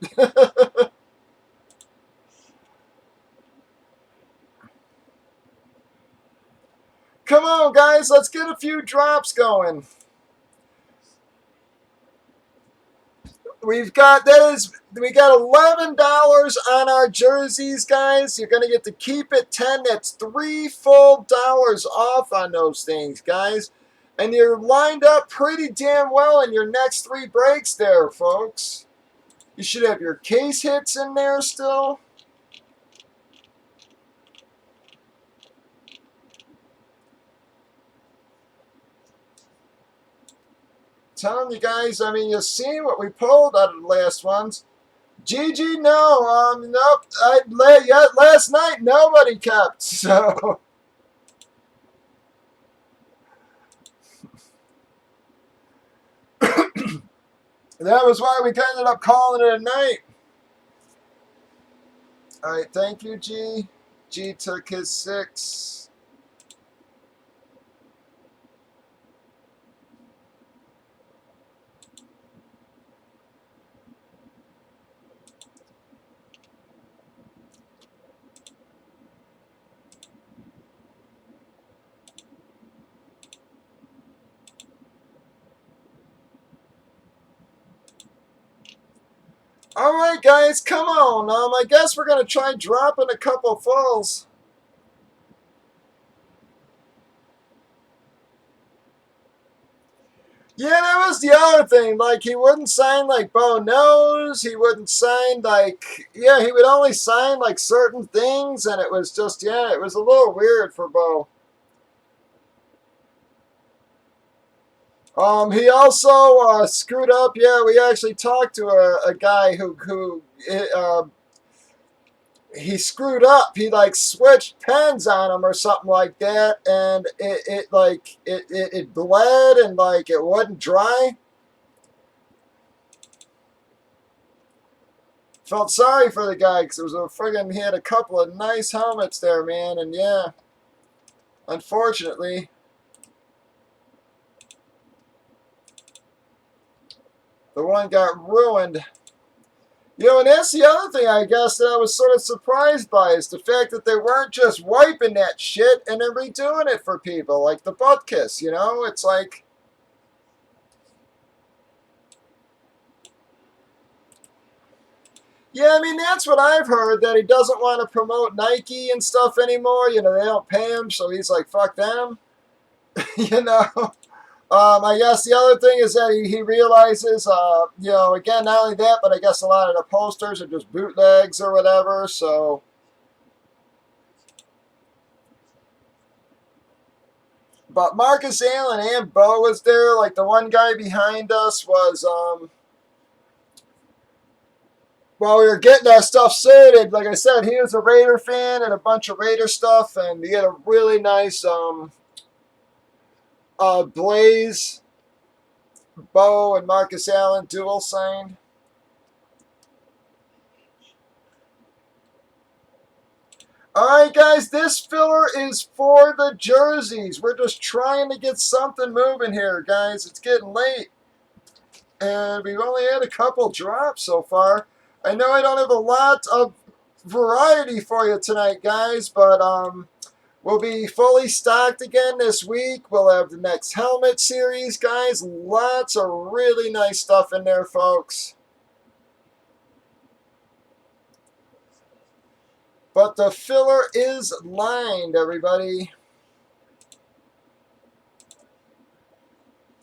Come on, guys, let's get a few drops going. We got $11 on our jerseys, guys. You're gonna get to keep it 10. That's three full dollars off on those things, guys. And you're lined up pretty damn well in your next three breaks there, folks. You should have your case hits in there still. Telling you guys, I mean, you see what we pulled out of the last ones. GG, no, nope. Last night nobody kept, so that was why we ended up calling it a night. All right, thank you, G. G took his 6. All right, guys, come on. I guess we're gonna try dropping a couple fulls. Yeah, that was the other thing. Like, he wouldn't sign like Bo knows. He wouldn't sign like, yeah, he would only sign like certain things, and it was just, yeah, it was a little weird for Bo. He also screwed up. Yeah, we actually talked to a guy who he screwed up. He like switched pens on him or something like that, and it bled and like it wasn't dry. Felt sorry for the guy because it was a friggin' he had a couple of nice helmets there, man, and yeah, unfortunately, the one got ruined. You know, and that's the other thing, I guess, that I was sort of surprised by is the fact that they weren't just wiping that shit and then redoing it for people, like the butt kiss, you know? It's like, yeah, I mean, that's what I've heard, that he doesn't want to promote Nike and stuff anymore. You know, they don't pay him, so he's like, fuck them, you know? I guess the other thing is that he realizes, you know, again, not only that, but I guess a lot of the posters are just bootlegs or whatever, so... But Marcus Allen and Bo was there. Like, the one guy behind us was, while we were getting our stuff sorted, like I said, he was a Raider fan and a bunch of Raider stuff, and he had a really nice, Blaze, Bo, and Marcus Allen dual signed. Alright, guys, this filler is for the jerseys. We're just trying to get something moving here, guys. It's getting late. And we've only had a couple drops so far. I know I don't have a lot of variety for you tonight, guys, but we'll be fully stocked again this week. We'll have the next helmet series, guys. Lots of really nice stuff in there, folks. But the filler is lined, everybody.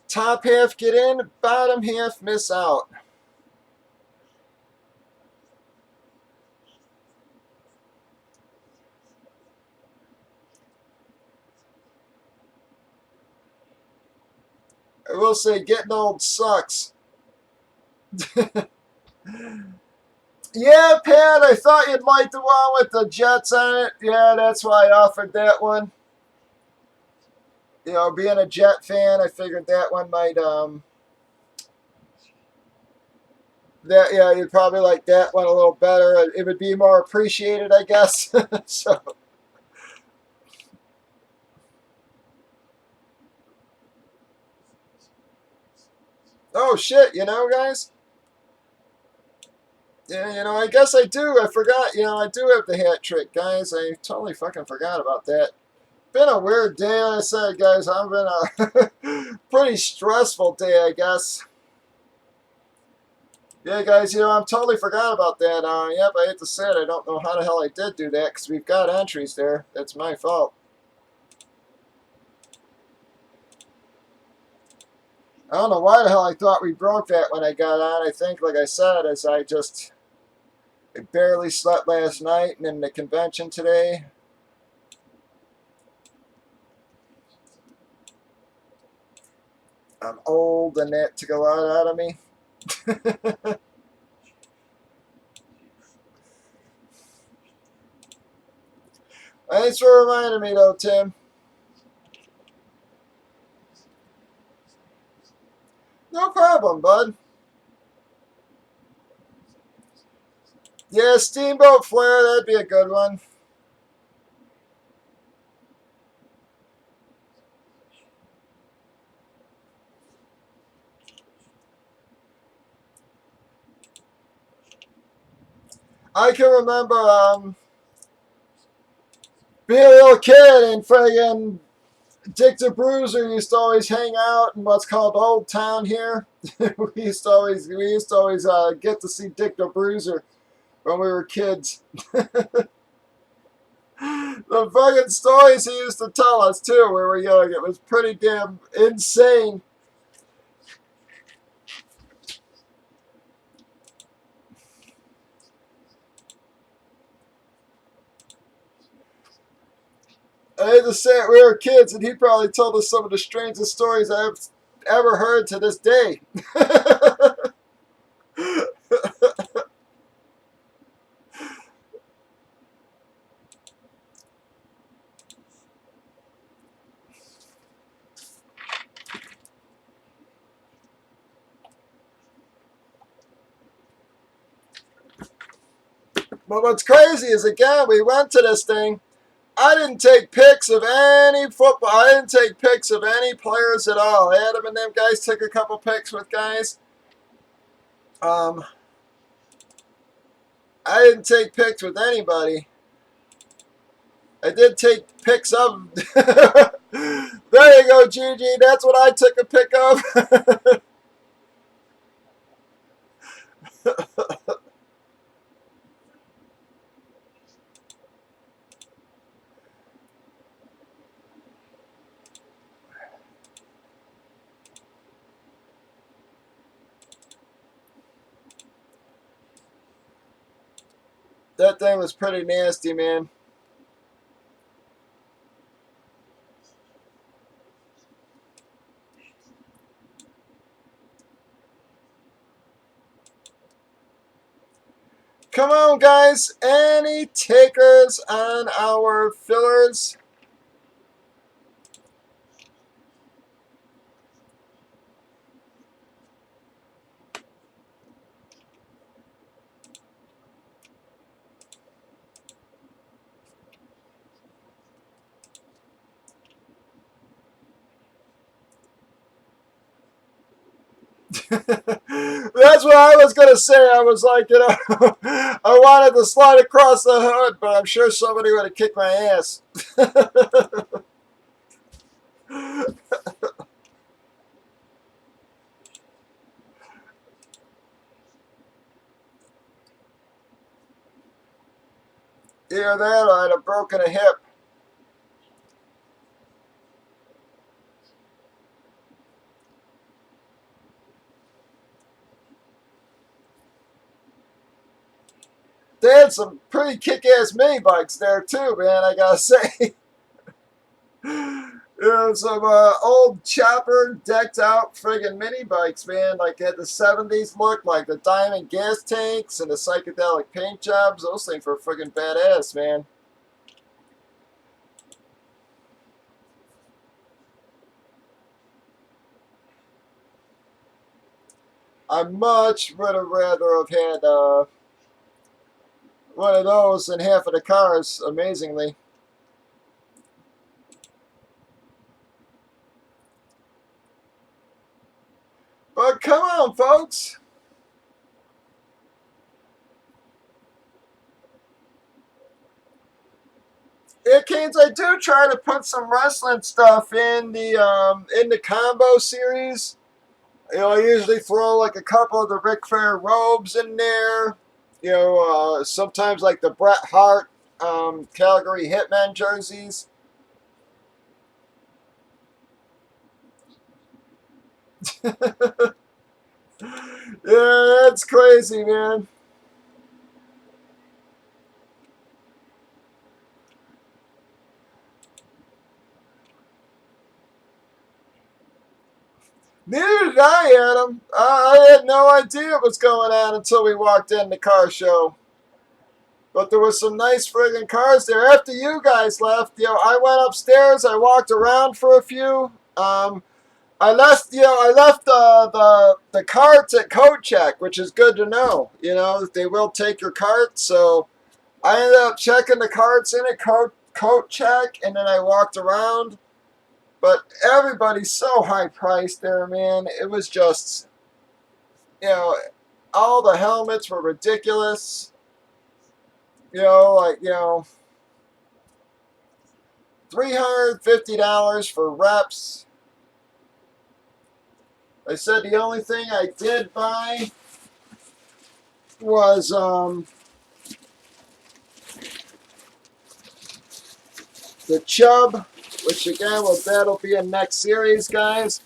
Top half get in, bottom half miss out. I will say getting old sucks. Yeah, Pat, I thought you'd like the one with the Jets on it. Yeah, that's why I offered that one. You know, being a Jet fan, I figured that one might, yeah, you'd probably like that one a little better. It would be more appreciated, I guess. So, oh shit, you know, guys? Yeah, you know, I guess I do. I forgot, you know, I do have the hat trick, guys. I totally fucking forgot about that. Been a weird day, like I said, guys. I've been a pretty stressful day, I guess. Yeah, guys, you know, I'm totally forgot about that. Yep, I hate to say it. I don't know how the hell I did do that, because we've got entries there. That's my fault. I don't know why the hell I thought we broke that when I got on. I think, like I said, as I barely slept last night and in the convention today. I'm old and that took a lot out of me. Thanks for reminding me, though, Tim. No problem, bud. Yeah, Steamboat Flare, that'd be a good one. I can remember being a little kid and friggin' Dick the Bruiser used to always hang out in what's called Old Town here. we used to always get to see Dick the Bruiser when we were kids. The fucking stories he used to tell us too when we were young, it was pretty damn insane. I hate to say it, we were kids, and he probably told us some of the strangest stories I've ever heard to this day. But what's crazy is, again, we went to this thing. I didn't take pics of any football. I didn't take pics of any players at all. Adam and them guys took a couple pics with guys. Um, I didn't take pics with anybody. I did take pics of. There you go, Gigi. That's what I took a pic of. That thing was pretty nasty, man. Come on, guys. Any takers on our fillers? That's what I was gonna say. I was like, I wanted to slide across the hood, but I'm sure somebody would have kicked my ass. Either that or I'd have broken a hip. They had some pretty kick-ass mini bikes there too, man. I gotta say. Some old chopper decked out friggin' mini bikes, man. Like had the 70s look, like the diamond gas tanks and the psychedelic paint jobs. Those things were friggin' badass, man. I much would have rather have had one of those than half of the cars, amazingly. But come on, folks. Yeah, Canes, I do try to put some wrestling stuff in the combo series. You know, I usually throw like a couple of the Ric Flair robes in there. You know, sometimes like the Bret Hart Calgary Hitman jerseys. Yeah, that's crazy, man. Neither did I, Adam. I had no idea what was going on until we walked in the car show. But there was some nice friggin' cars there. After you guys left, I went upstairs. I walked around for a few. I left the carts at Coat Check, which is good to know. They will take your cart. So I ended up checking the carts in at Coat Check, and then I walked around. But everybody's so high priced there, man. It was just, you know, all the helmets were ridiculous. $350 for reps. I said the only thing I did buy was the Chubb, which again, that'll be a next series, guys.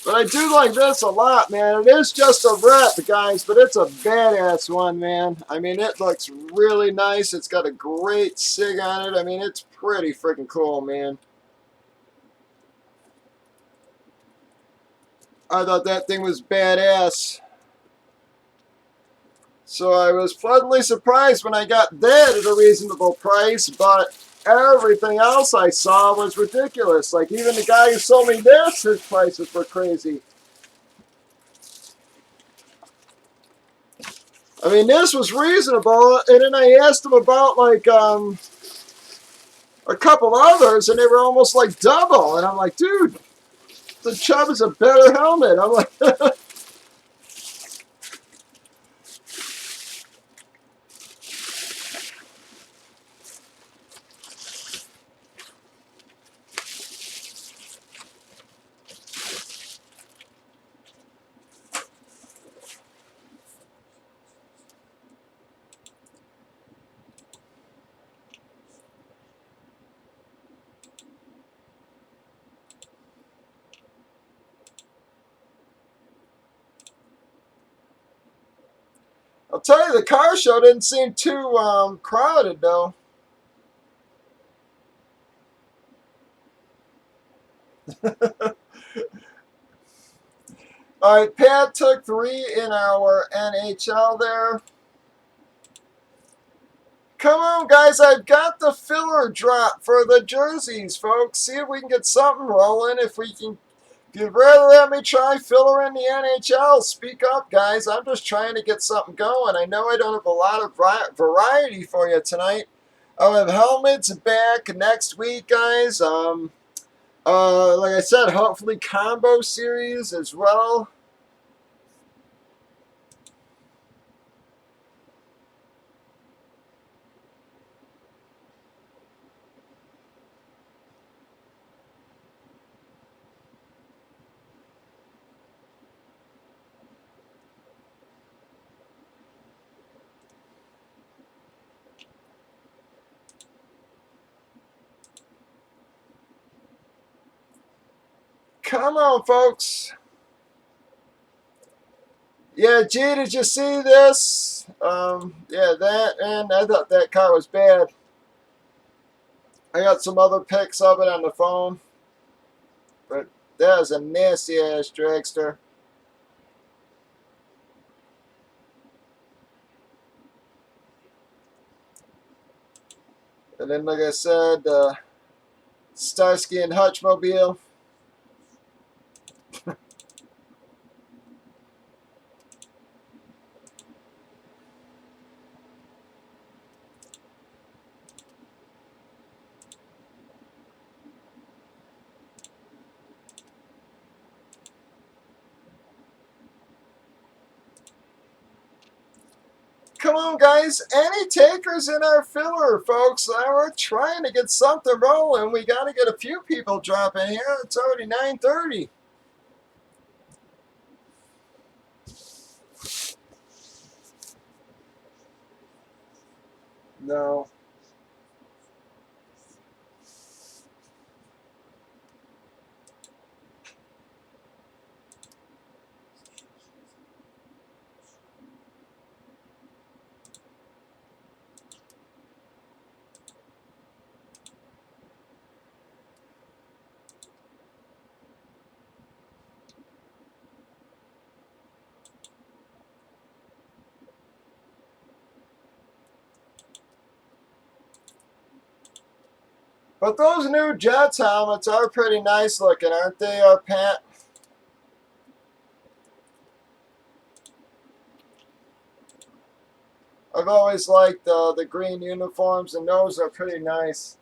But I do like this a lot, man. It is just a rep, guys, but it's a badass one, man. I mean, it looks really nice. It's got a great SIG on it. I mean, it's pretty freaking cool, man. I thought that thing was badass. So I was pleasantly surprised when I got that at a reasonable price, but everything else I saw was ridiculous. Like, even the guy who sold me this, his prices were crazy. I mean, this was reasonable, and then I asked him about, like, a couple others, and they were almost like double. And I'm like, dude, the Chubb is a better helmet. I'm like, I'll tell you, the car show didn't seem too crowded, though. All right, Pat took 3 in our NHL there. Come on, guys, I've got the filler drop for the jerseys, folks. See if we can get something rolling. If you'd rather let me try filler in the NHL, speak up, guys. I'm just trying to get something going. I know I don't have a lot of variety for you tonight. I'll have helmets back next week, guys. Like I said, hopefully combo series as well. Come on, folks. Yeah, G, did you see this? Yeah, that, and I thought that car was bad. I got some other pics of it on the phone, but that was a nasty ass dragster. And then, like I said, Starsky and Hutchmobile. Come on, guys. Any takers in our filler, folks? We're trying to get something rolling. We got to get a few people dropping here. It's already 9:30. No. But those new Jets helmets are pretty nice looking, aren't they, Pat? I've always liked the green uniforms, and those are pretty nice.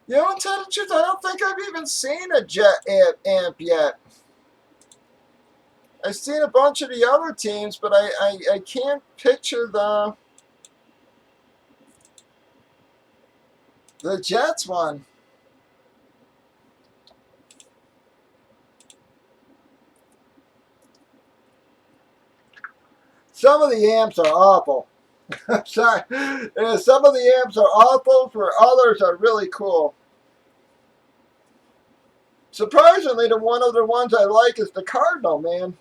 You know, to tell the truth, I don't think I've even seen a Jet amp yet. I've seen a bunch of the other teams, but I can't picture the Jets one. Some of the amps are awful. I'm sorry. Some of the amps are awful, for others are really cool. Surprisingly, the one of the ones I like is the Cardinal, man.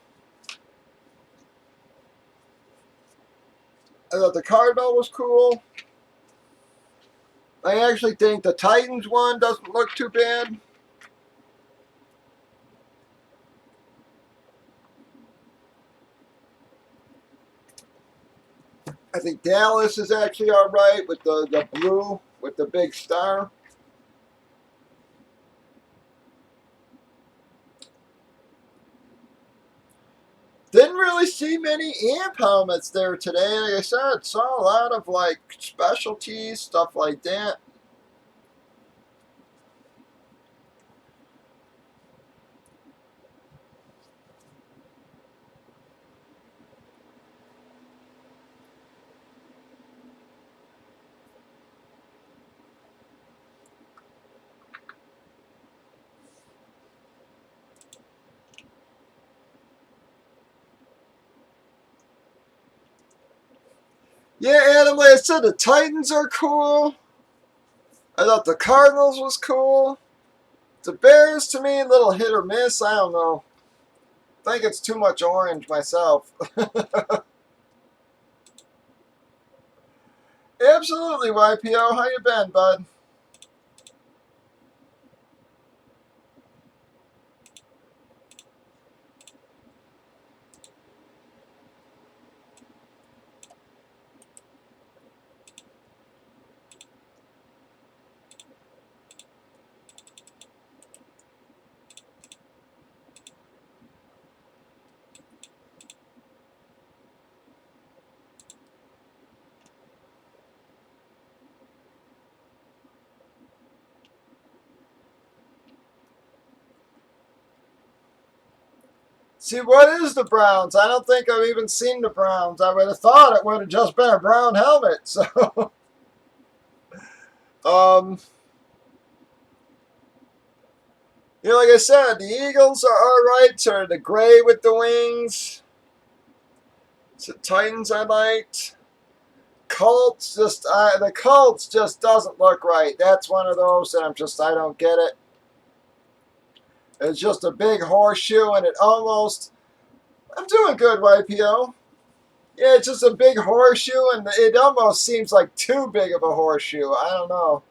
I thought the Cardinal was cool. I actually think the Titans one doesn't look too bad. I think Dallas is actually all right with the blue with the big star. Didn't really see many amp helmets there today. Like I said, saw a lot of like specialties, stuff like that. Yeah, Adam, like I said, the Titans are cool. I thought the Cardinals was cool. The Bears, to me, a little hit or miss. I don't know. I think it's too much orange myself. Absolutely, YPO. How you been, bud? See, what is the Browns? I don't think I've even seen the Browns. I would have thought it would have just been a brown helmet. So, um, you know, like I said, the Eagles are all right. Sort of the gray with the wings. It's the Titans I liked. The Colts just doesn't look right. That's one of those that I don't get it. It's just a big horseshoe, and it almost. I'm doing good, YPO. Yeah, it's just a big horseshoe, and it almost seems like too big of a horseshoe. I don't know.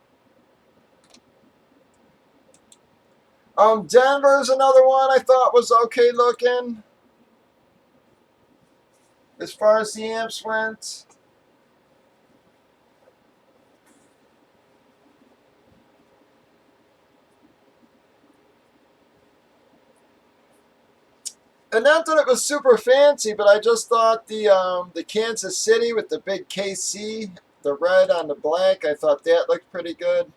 Denver's another one I thought was okay looking as far as the amps went. And not that it was super fancy, but I just thought the Kansas City with the big KC, the red on the black, I thought that looked pretty good.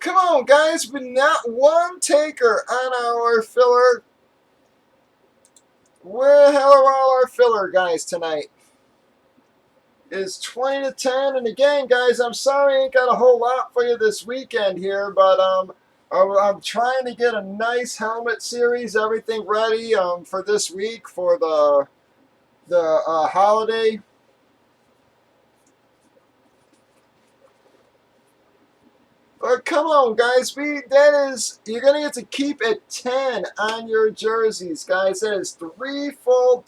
Come on, guys, with not one taker on our filler. Where the hell are all our filler guys tonight? Is 20 to 10. And again, guys, I'm sorry I ain't got a whole lot for you this weekend here, but I'm trying to get a nice helmet series, everything ready for this week for the holiday. But come on, guys, you're gonna get to keep at 10 on your jerseys, guys. That is $3 full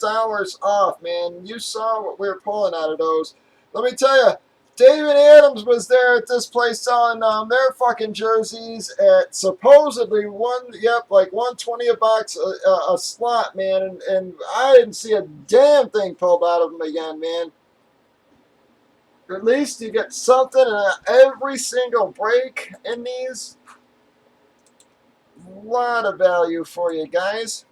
off, man. You saw what we were pulling out of those. Let me tell you, David Adams was there at this place selling their fucking jerseys at supposedly like 120 a box a slot, man. And I didn't see a damn thing pulled out of them again, man. At least you get something in every single break in these. A lot of value for you guys.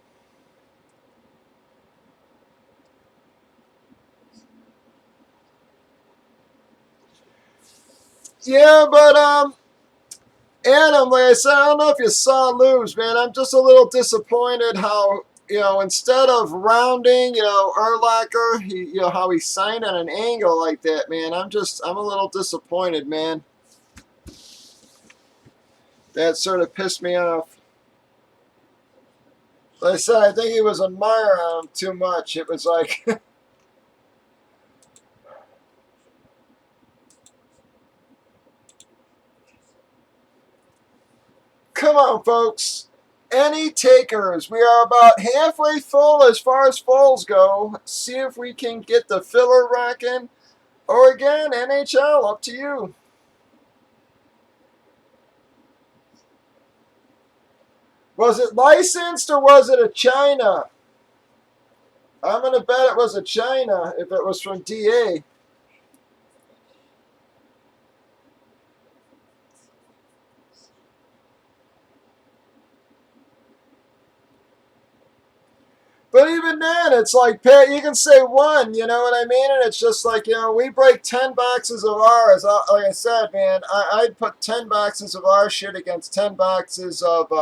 Yeah, but Adam, like I said, I don't know if you saw Lubes, man. I'm just a little disappointed how, instead of rounding, Urlacher, how he signed on an angle like that, man. I'm a little disappointed, man. That sort of pissed me off. Like I said, I think he was admiring him too much. It was like, come on, folks. Any takers? We are about halfway full as far as fulls go. See if we can get the filler rocking. Or again, NHL, up to you. Was it licensed or was it a China? I'm going to bet it was a China if it was from DA. But even then, it's like, you can say one, you know what I mean? And it's just like, we break 10 boxes of ours. Like I said, man, I'd put 10 boxes of our shit against 10 boxes of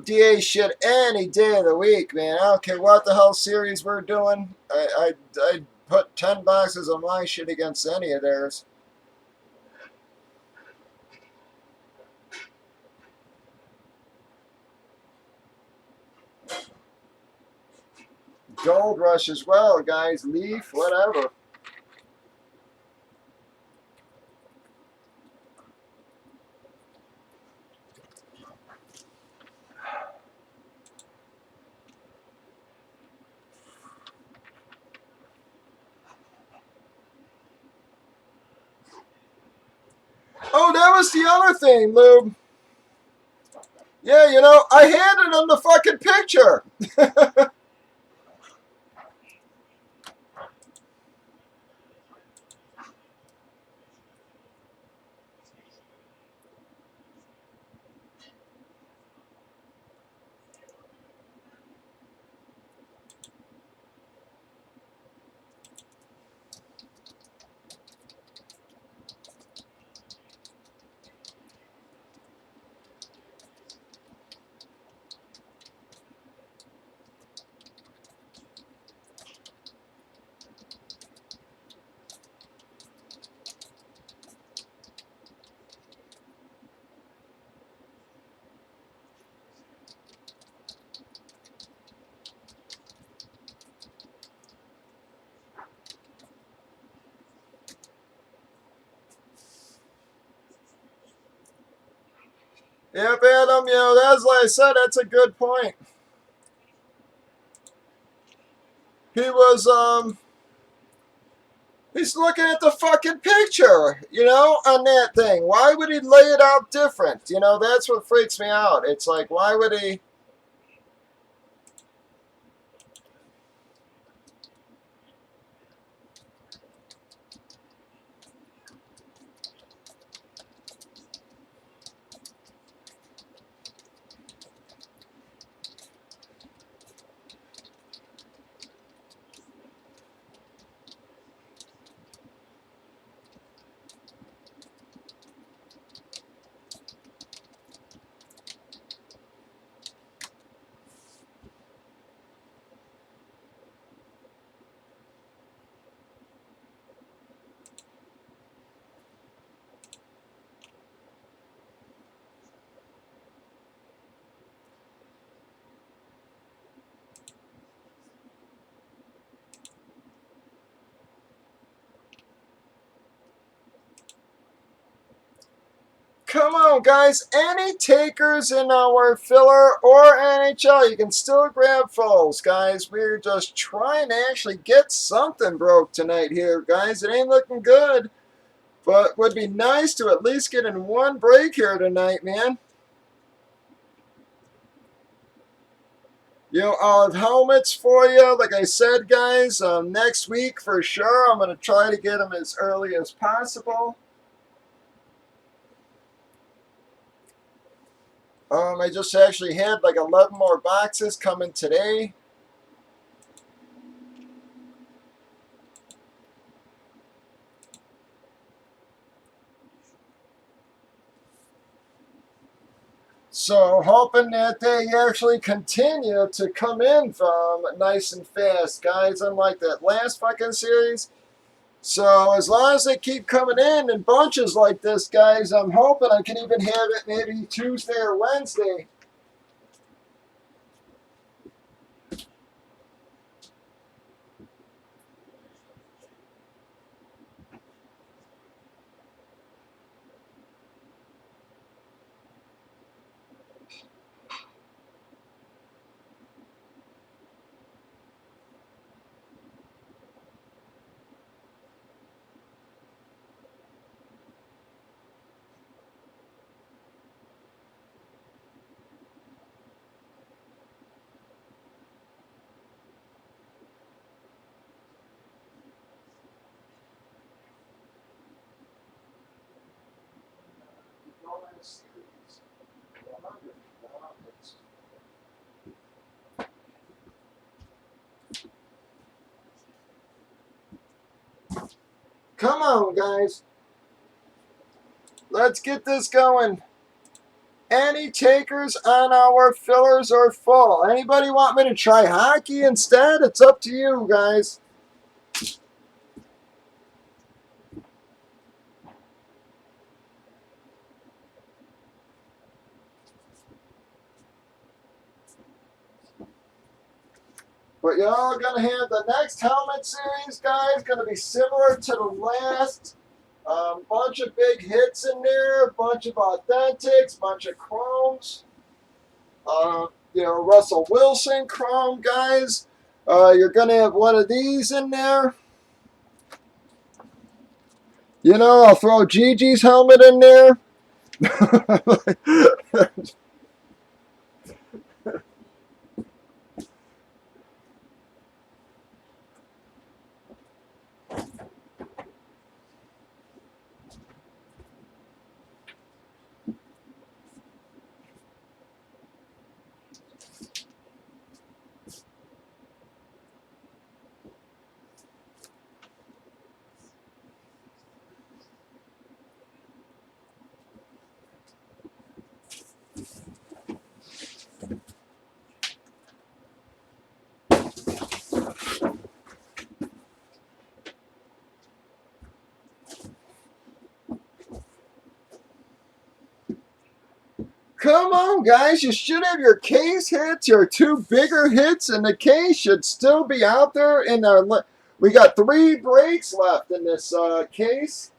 DA shit any day of the week, man. I don't care what the hell series we're doing. I'd put 10 boxes of my shit against any of theirs. Gold Rush as well, guys. Leaf, whatever. Oh, that was the other thing, Lube. Yeah, I handed him the fucking picture. Yep, Adam, that's like I said, that's a good point. He was, he's looking at the fucking picture, on that thing. Why would he lay it out different? That's what freaks me out. It's like, why would he? Come on, guys. Any takers in our filler or NHL, you can still grab falls, guys. We're just trying to actually get something broke tonight here, guys. It ain't looking good, but would be nice to at least get in one break here tonight, man. You know, I'll have helmets for you. Like I said, guys, next week for sure. I'm going to try to get them as early as possible. I just actually had like 11 more boxes coming today. So hoping that they actually continue to come in from nice and fast, guys, unlike that last fucking series. So as long as they keep coming in bunches like this, guys, I'm hoping I can even have it maybe Tuesday or Wednesday. Come on, guys. Let's get this going. Any takers on our fillers or full? Anybody want me to try hockey instead? It's up to you, guys. But y'all gonna have the next helmet series, guys, gonna be similar to the last. Bunch of big hits in there, bunch of authentics, bunch of chromes. You know, Russell Wilson chrome, guys. You're gonna have one of these in there. You know, I'll throw Gigi's helmet in there. Come on, guys. You should have your case hits, your two bigger hits, and the case should still be out there. We got 3 breaks left in this case.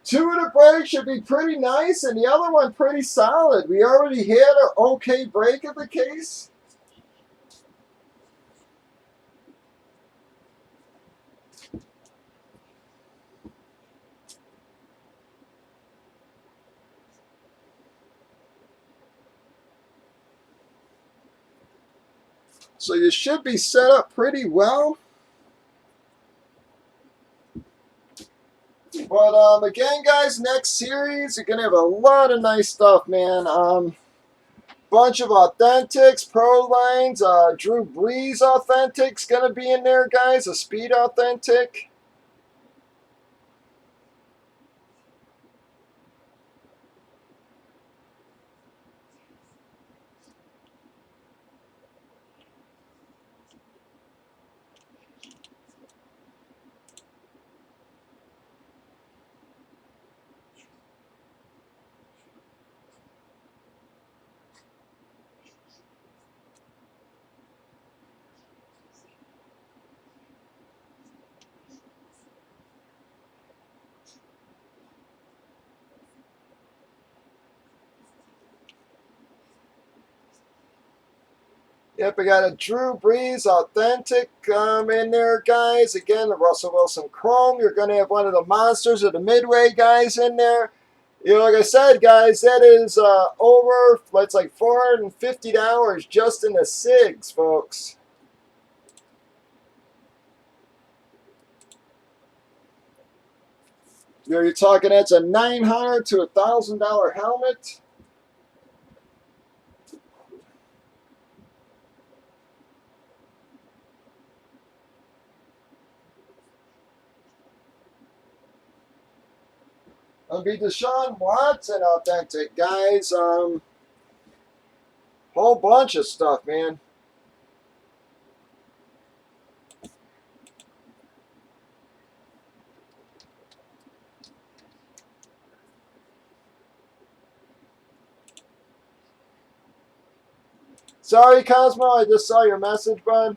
2 of the breaks should be pretty nice, and the other one pretty solid. We already had an okay break of the case. So you should be set up pretty well. But again, guys, next series, you're going to have a lot of nice stuff, man. Bunch of authentics, pro lines, Drew Brees authentics going to be in there, guys. A speed authentic. Yep, I got a Drew Brees Authentic in there, guys. Again, the Russell Wilson Chrome. You're going to have one of the monsters of the Midway guys in there. You know, like I said, guys, that is over. It's like $450 just in the SIGs, folks. You're talking that's a $900 to $1,000 helmet. It'll be Deshaun Watson Authentic, guys. Whole bunch of stuff, man. Sorry, Cosmo, I just saw your message, bud.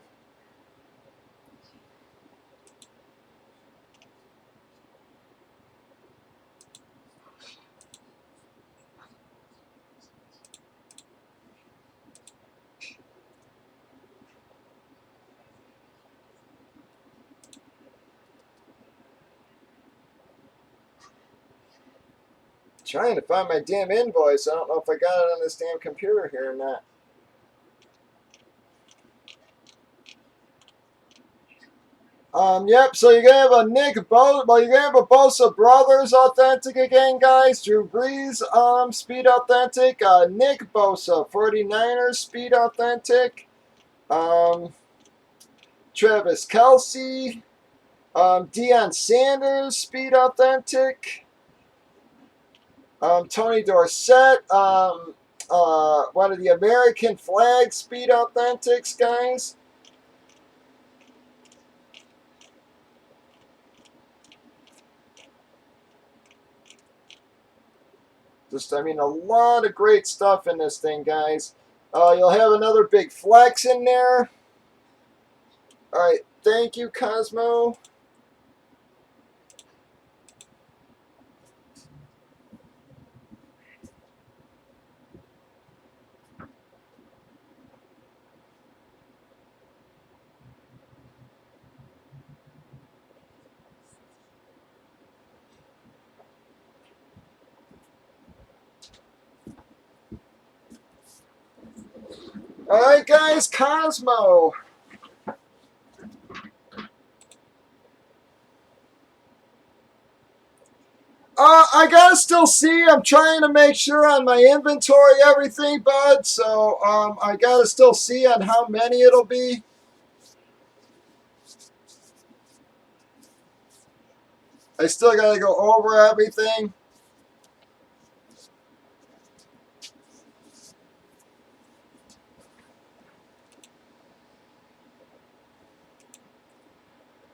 Trying to find my damn invoice. I don't know if I got it on this damn computer here or not. Yep, so you're gonna have a you're gonna have a Bosa Brothers Authentic again, guys. Drew Brees, Speed Authentic. Nick Bosa, 49ers Speed Authentic. Um, Travis Kelce. Deion Sanders Speed Authentic. Tony Dorsett, one of the American flag Speed Authentics, guys. Just, I mean, a lot of great stuff in this thing, guys. You'll have another big flex in there. All right, thank you, Cosmo. All right, guys, Cosmo. I gotta still see. I'm trying to make sure on my inventory everything, bud. So I gotta still see on how many it'll be. I still gotta go over everything.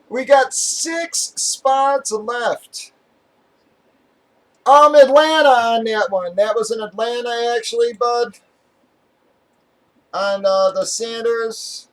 We got 6 spots left. Atlanta on that one. That was in Atlanta, actually, bud. On the Sanders.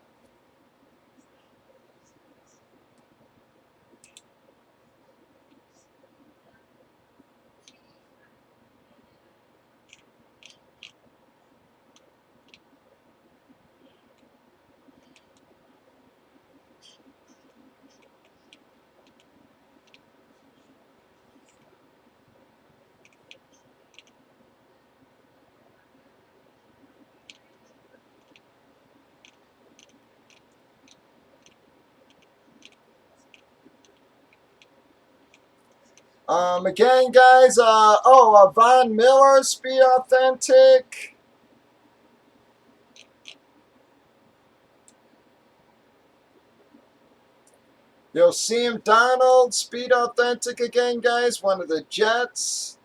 Again, guys. Von Miller, Speed Authentic. Yo, Sam Donald, Speed Authentic again, guys. One of the Jets.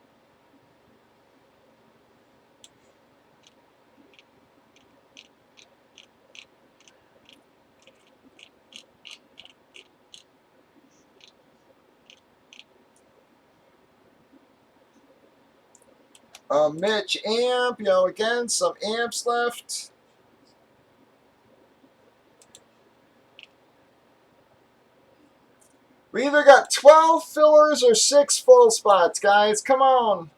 Mitch Amp. Again, some amps left. We either got 12 fillers or 6 full spots, guys. Come on.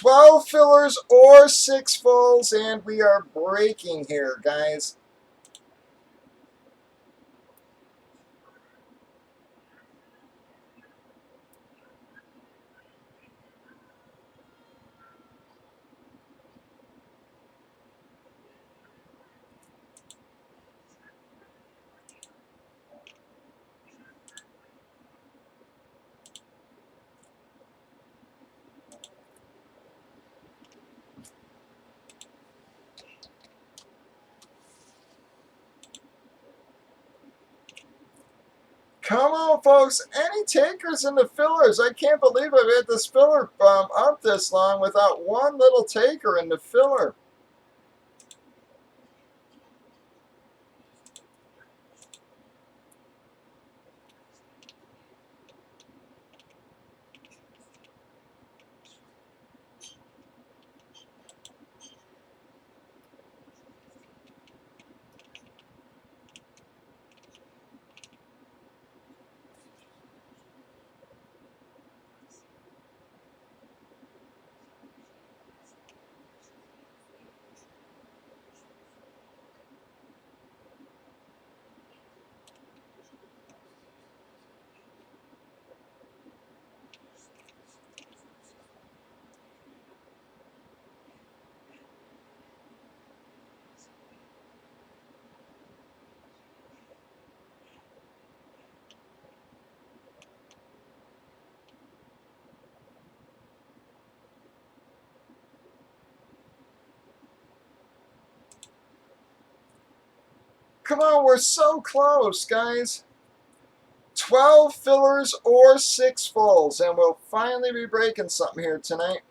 12 fillers or 6 fulls, and we are breaking here, guys. Come on, folks. Any takers in the fillers? I can't believe I've had this filler up this long without one little taker in the filler. Come on, we're so close, guys. 12 fillers or 6 fulls, and we'll finally be breaking something here tonight.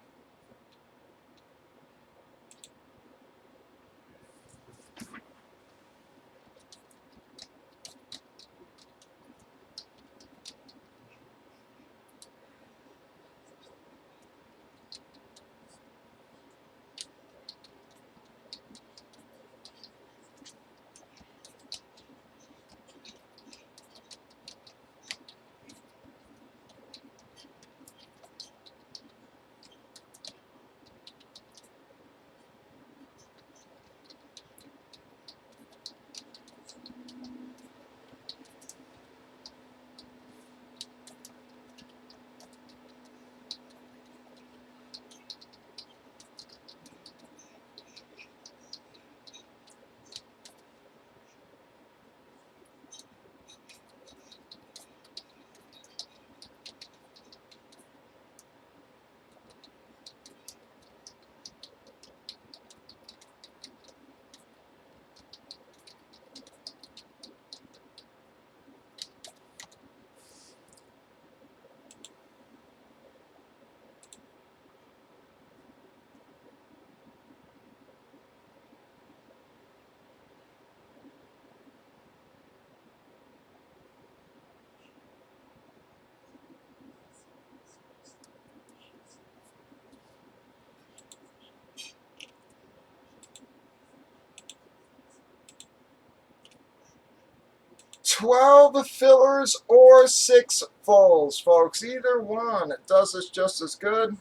$12 fillers or 6 fulls, folks. Either one does us just as good.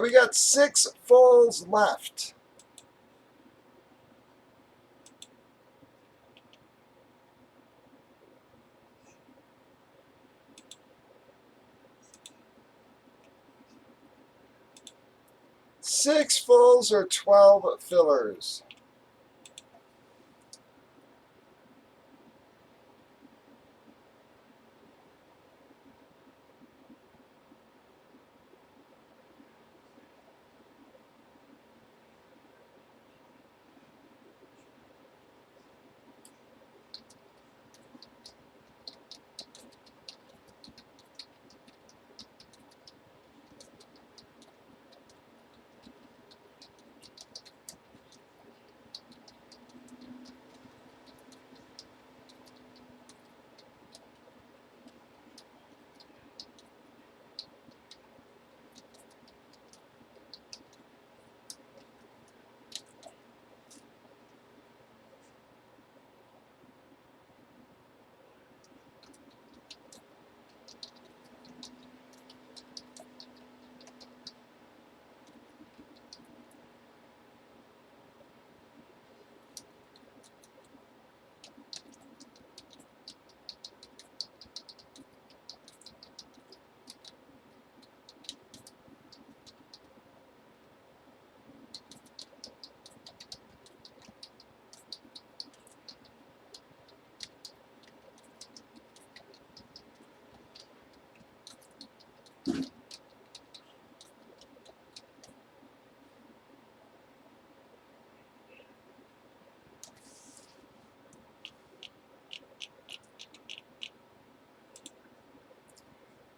We got 6 fulls left. 6 fulls or 12 fillers?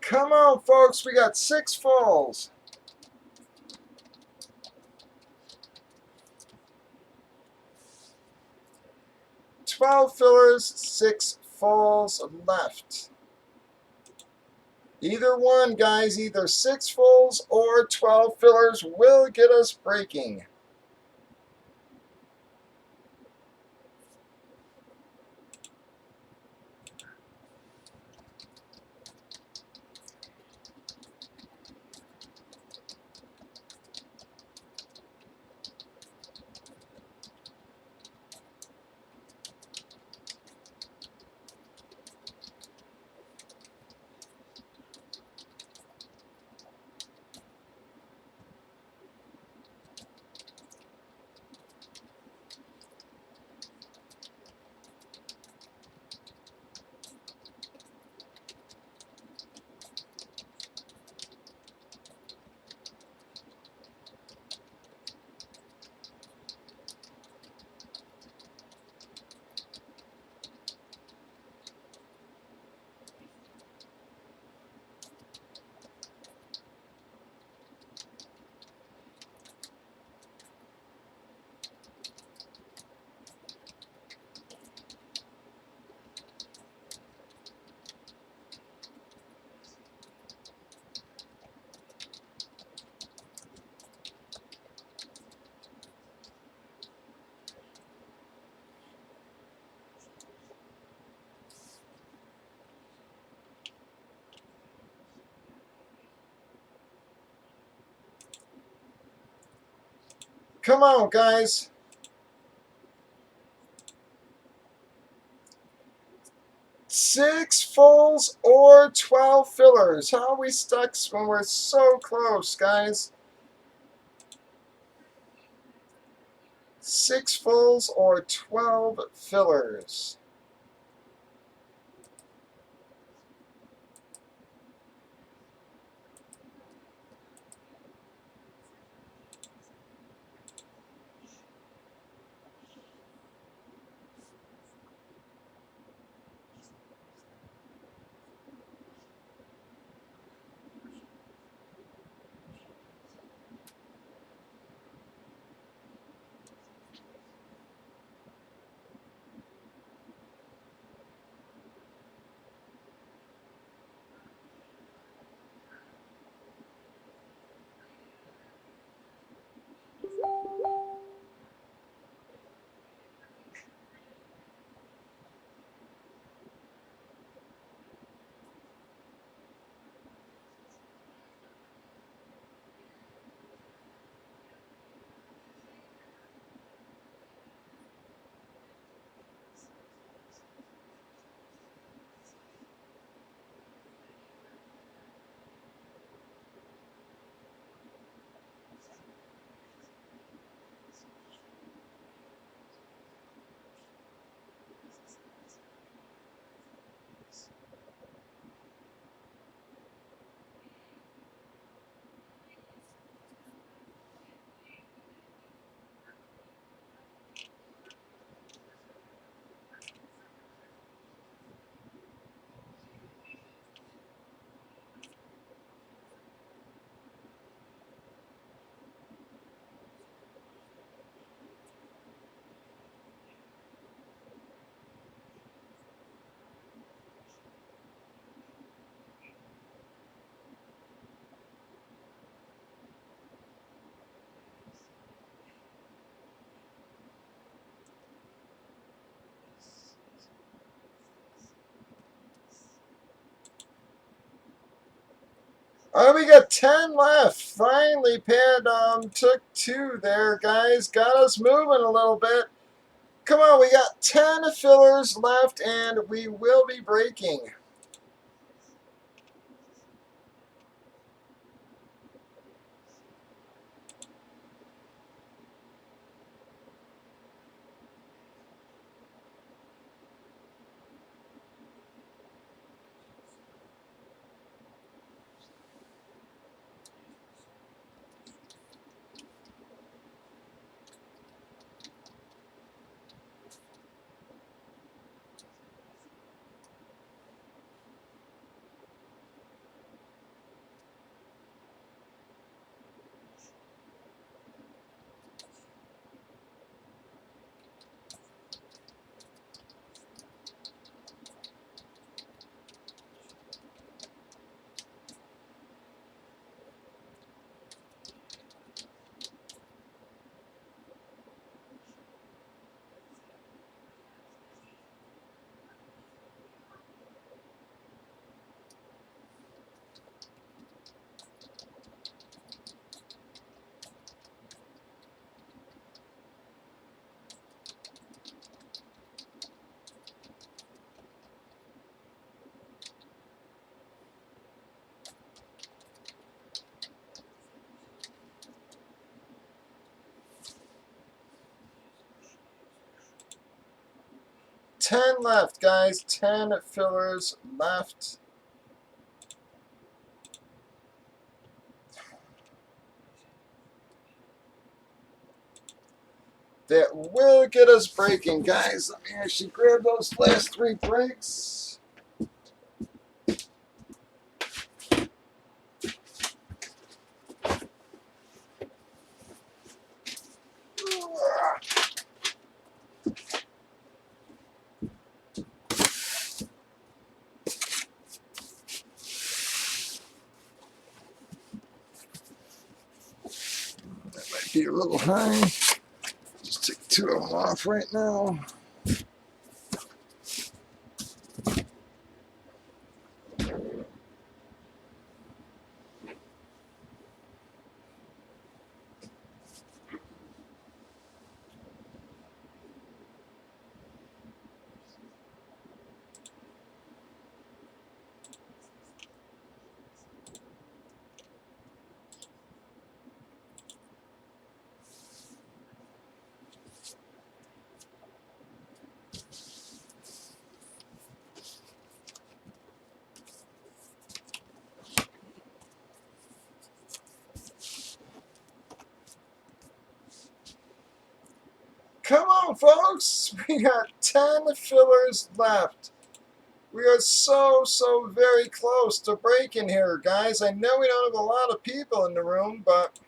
Come on, folks, we got 6 fulls. 12 fillers, 6 fulls left. Either one, guys, either 6 fulls or 12 fillers will get us breaking. Come on, guys. 6 fulls or 12 fillers. How are we stuck when we're so close, guys? 6 fulls or 12 fillers. All right, we got 10 left. Finally, Pat took 2 there, guys. Got us moving a little bit. Come on, we got 10 fillers left, and we will be breaking. Ten left, guys. 10 fillers left. That will get us breaking, guys. Let me actually grab those last 3 breaks. That might be a little high. Just take 2 of them off right now. Come on, folks. We got 10 fillers left. We are so very close to breaking here, guys. I know we don't have a lot of people in the room, but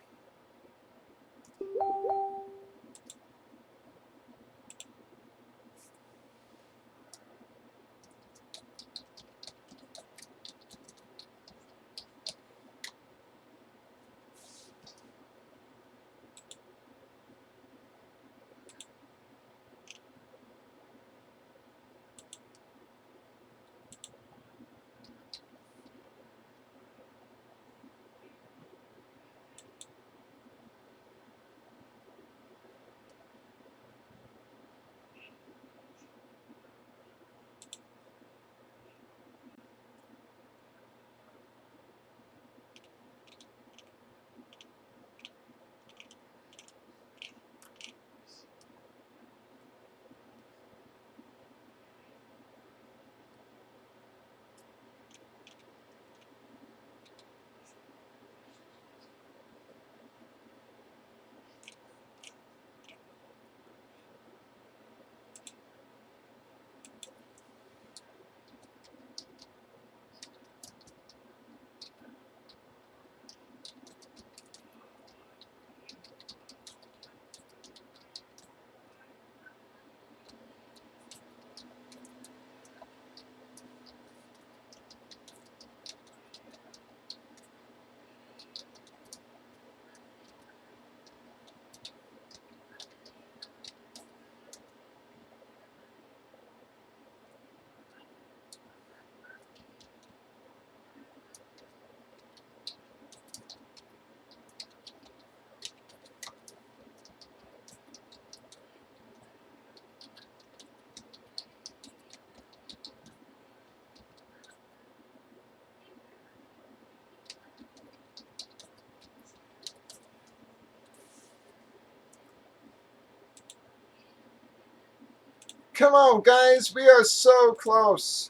Come on, guys. We are so close.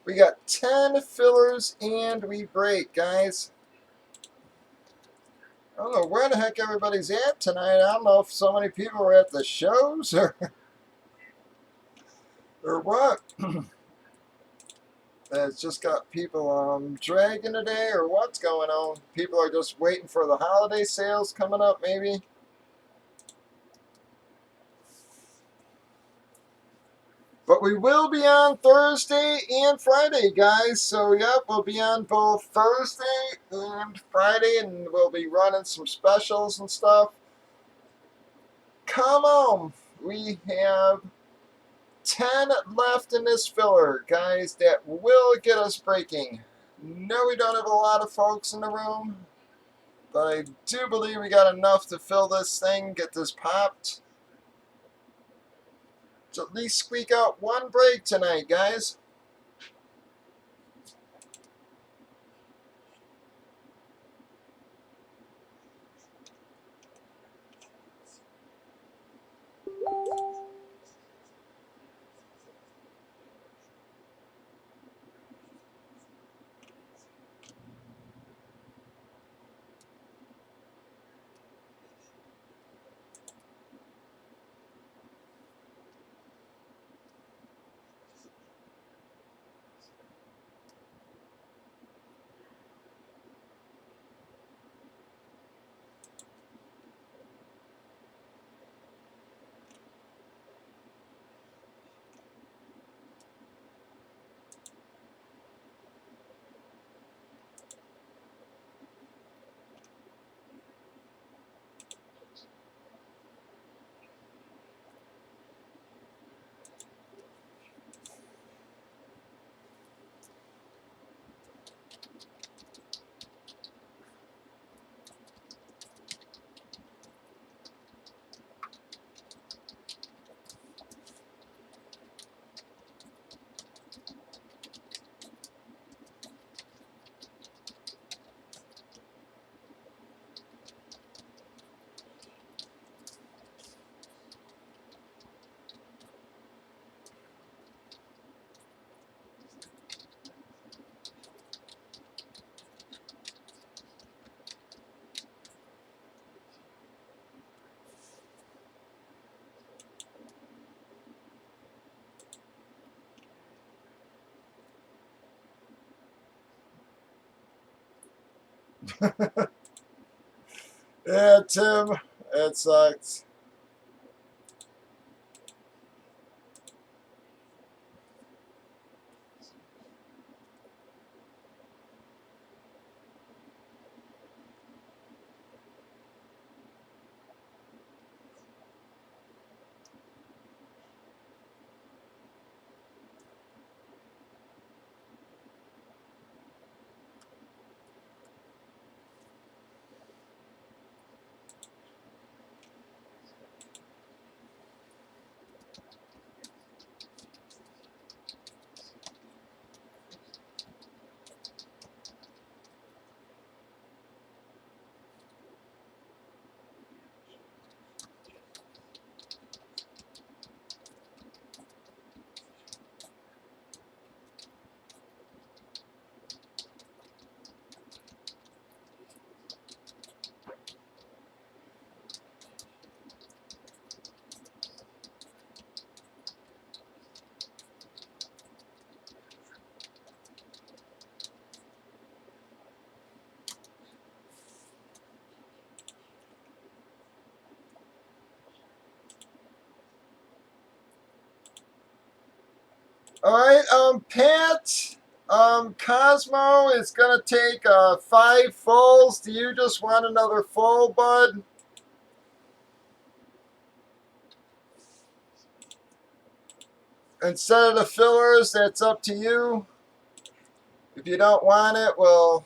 We got 10 fillers and we break, guys. I don't know where the heck everybody's at tonight. I don't know if so many people are at the shows or what. It's just got people dragging today or what's going on. People are just waiting for the holiday sales coming up, maybe. But we will be on Thursday and Friday, guys. So, yep, we'll be on both Thursday and Friday, and we'll be running some specials and stuff. Come on. We have 10 left in this filler, guys, that will get us breaking. No, we don't have a lot of folks in the room, but I do believe we got enough to fill this thing, get this popped. To at least squeak out one break tonight, guys. Yeah, Tim, it sucks. All right, Pat, Cosmo is gonna take 5 fulls. Do you just want another full, bud? Instead of the fillers, that's up to you. If you don't want it, well,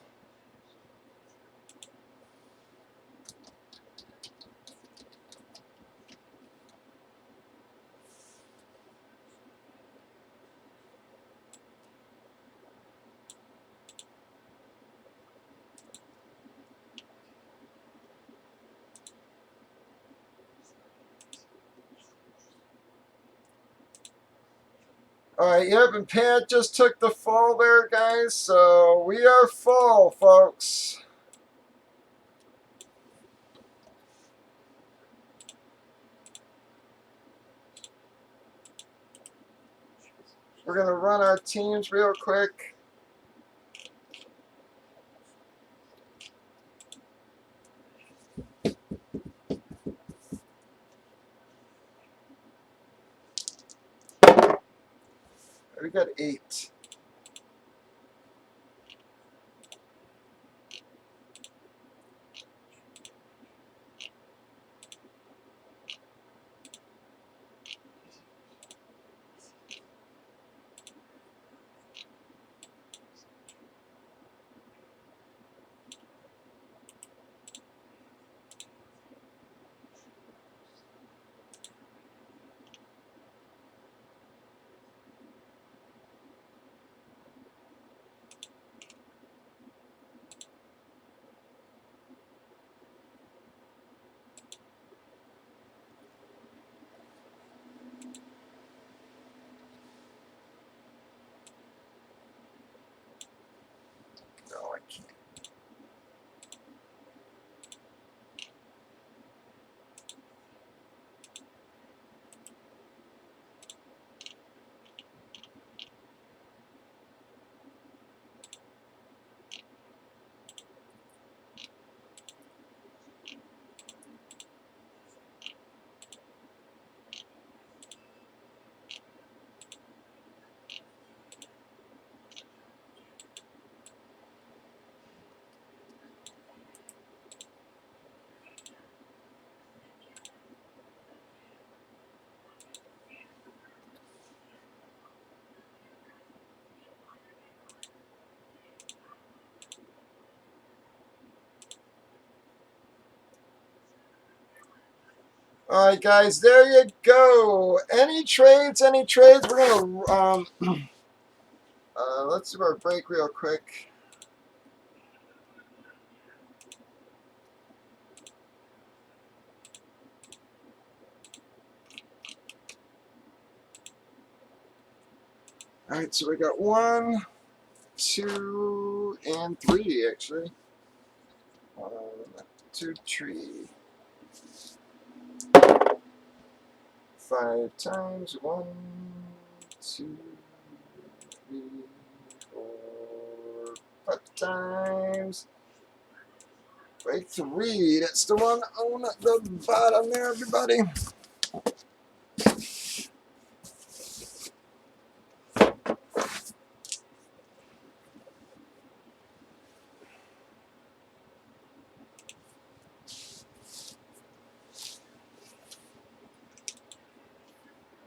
Alright, yep, and Pat just took the fall there, guys, so we are full, folks. We're going to run our teams real quick. We got 8. No, I can't. All right, guys, there you go. Any trades? Any trades? We're gonna let's do our break real quick. All right, so we got 1, 2, and 3 actually. 1, 2, 3. 5 times. 1, 2, 3, 4, 5 times. Break 3. That's the one on the bottom there, everybody.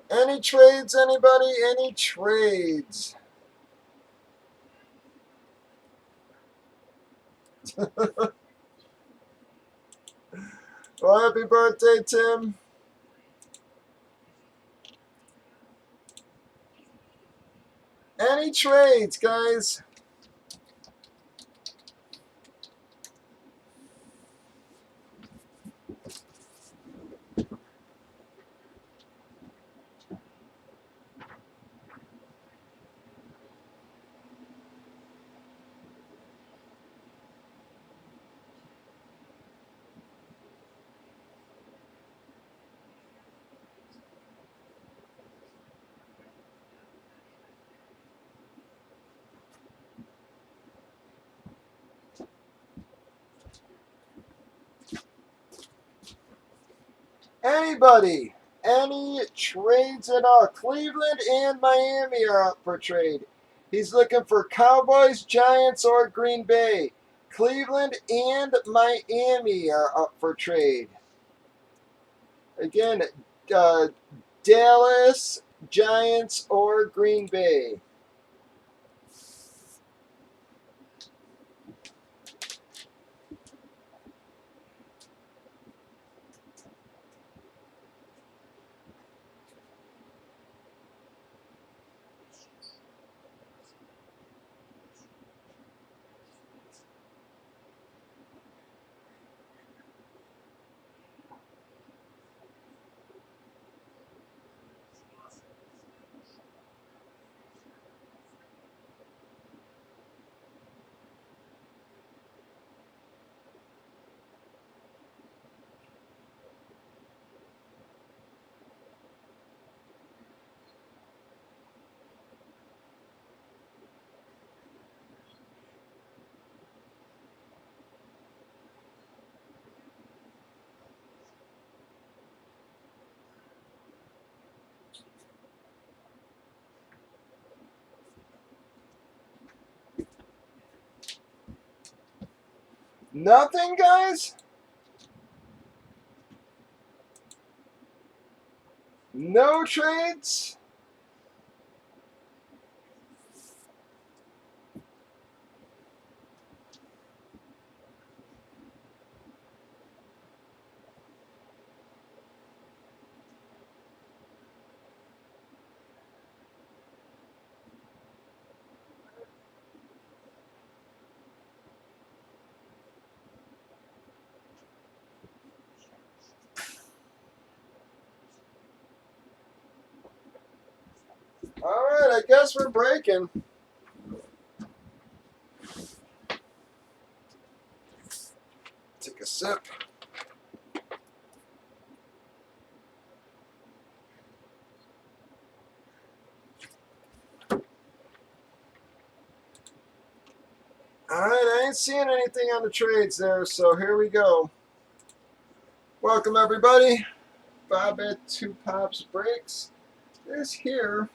Any trades, anybody? Any trades? Well, happy birthday, Tim. Any trades, guys? Anybody? Any trades at all? Cleveland and Miami are up for trade. He's looking for Cowboys, Giants, or Green Bay. Cleveland and Miami are up for trade. Again, uh, Dallas, Giants, or Green Bay. Nothing, guys? No trades? Alright, I guess we're breaking. Take a sip. Alright, I ain't seeing anything on the trades there, so here we go. Welcome, everybody. bobby2popsbreaks is here.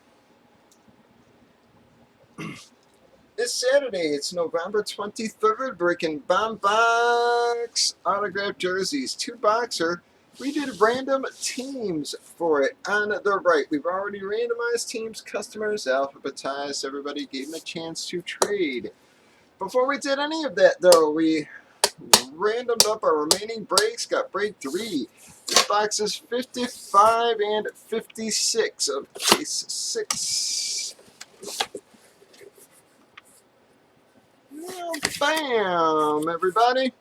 It's Saturday. It's November 23rd. Breaking bomb box autographed jerseys. 2-boxer. We did random teams for it on the right. We've already randomized teams, customers, alphabetized. Everybody gave them a chance to trade. Before we did any of that, though, we randomed up our remaining breaks. Got break 3. This box is 55 and 56 of case 6. Well, bam, everybody.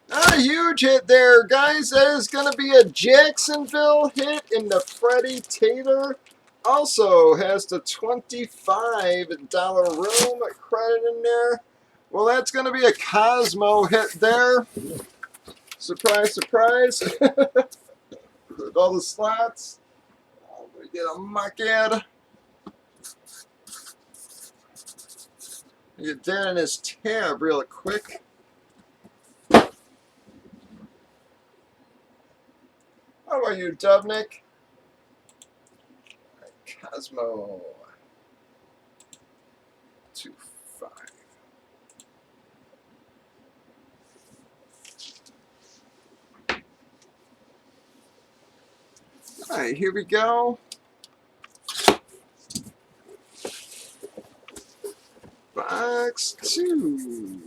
Not a huge hit there, guys. That is going to be a Jacksonville hit in the Freddie Taylor. Also has the $25 room credit in there. Well, that's going to be a Cosmo hit there. Surprise, surprise. With all the slots. We get a muckhead. Get that in his tab real quick. How about you, Dubnik? Cosmo. 2-5. All right, here we go. Box 2.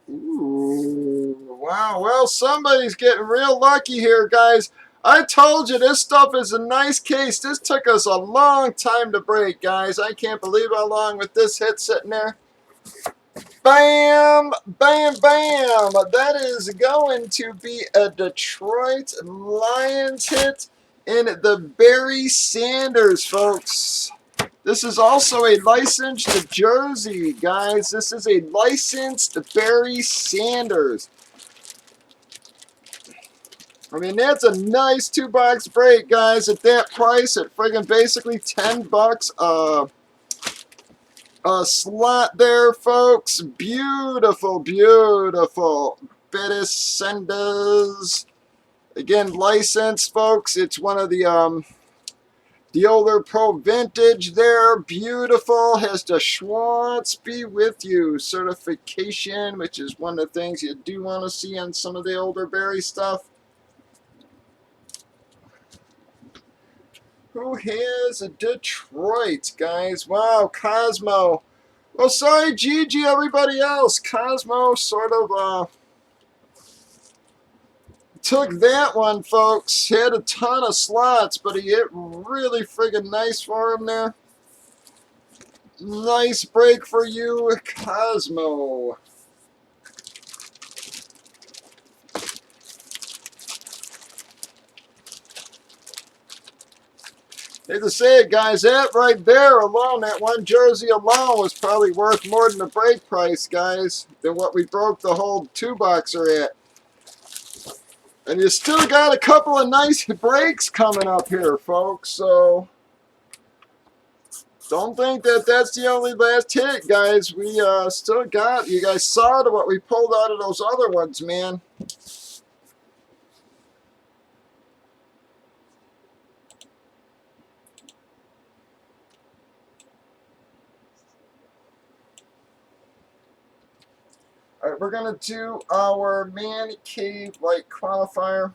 Ooh, wow. Well, somebody's getting real lucky here, guys. I told you this stuff is a nice case. This took us a long time to break, guys. I can't believe how long with this hit sitting there. Bam, bam, bam. That is going to be a Detroit Lions hit in the Barry Sanders, folks. This is also a licensed jersey, guys. This is a licensed Barry Sanders. I mean, that's a nice 2-box break, guys. At that price, at friggin' basically $10 a slot there, folks. Beautiful, beautiful. Barry Sanders. Again, licensed, folks. It's one of the older Pro Vintage there, beautiful, has the Schwartz Be With You certification, which is one of the things you do want to see on some of the older Barry stuff. Who has a Detroit, guys? Wow, Cosmo. Well, sorry, Gigi, everybody else. Cosmo sort of took that one, folks. He had a ton of slots, but he hit really friggin' nice for him there. Nice break for you, Cosmo. Hate to say it, guys, that right there alone, that one jersey alone was probably worth more than the break price, guys, than what we broke the whole 2-boxer at. And you still got a couple of nice breaks coming up here, folks, so don't think that that's the only last hit, guys. We still got, you guys saw what we pulled out of those other ones, man. All right, we're going to do our man cave light qualifier.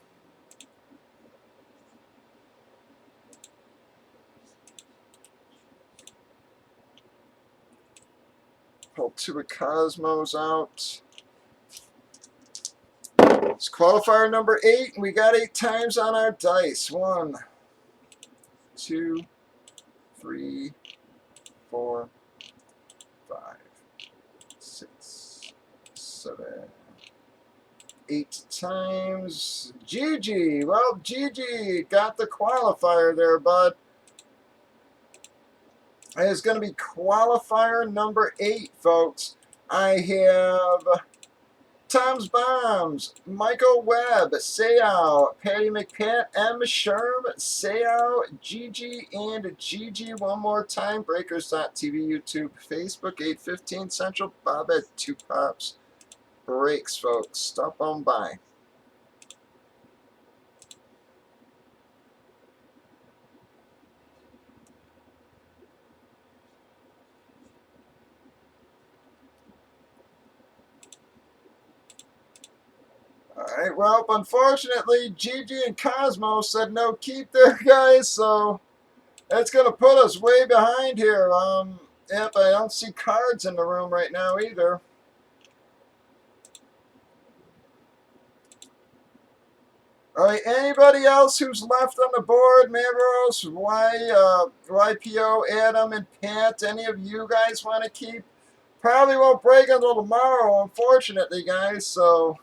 Pull 2 of Cosmos out. It's qualifier number 8, and we got 8 times on our dice. 1, 2, 3, 4, 5, 6, 7, 8 times. GG. Well, GG got the qualifier there, bud. It's going to be qualifier number 8, folks. I have Tom's Bombs, Michael Webb, Sayao, Patty McPat, M. Sherm, Sayao, Gigi, and Gigi one more time. Breakers.tv, YouTube, Facebook, 8:15 Central, bobby2popsbreaks, folks. Stop on by. Alright, well, unfortunately, Gigi and Cosmo said no keep there, guys, so that's going to put us way behind here. Yep, I don't see cards in the room right now either. Alright, anybody else who's left on the board, Mavros, YPO, Adam, and Pat, any of you guys want to keep? Probably won't break until tomorrow, unfortunately, guys, so...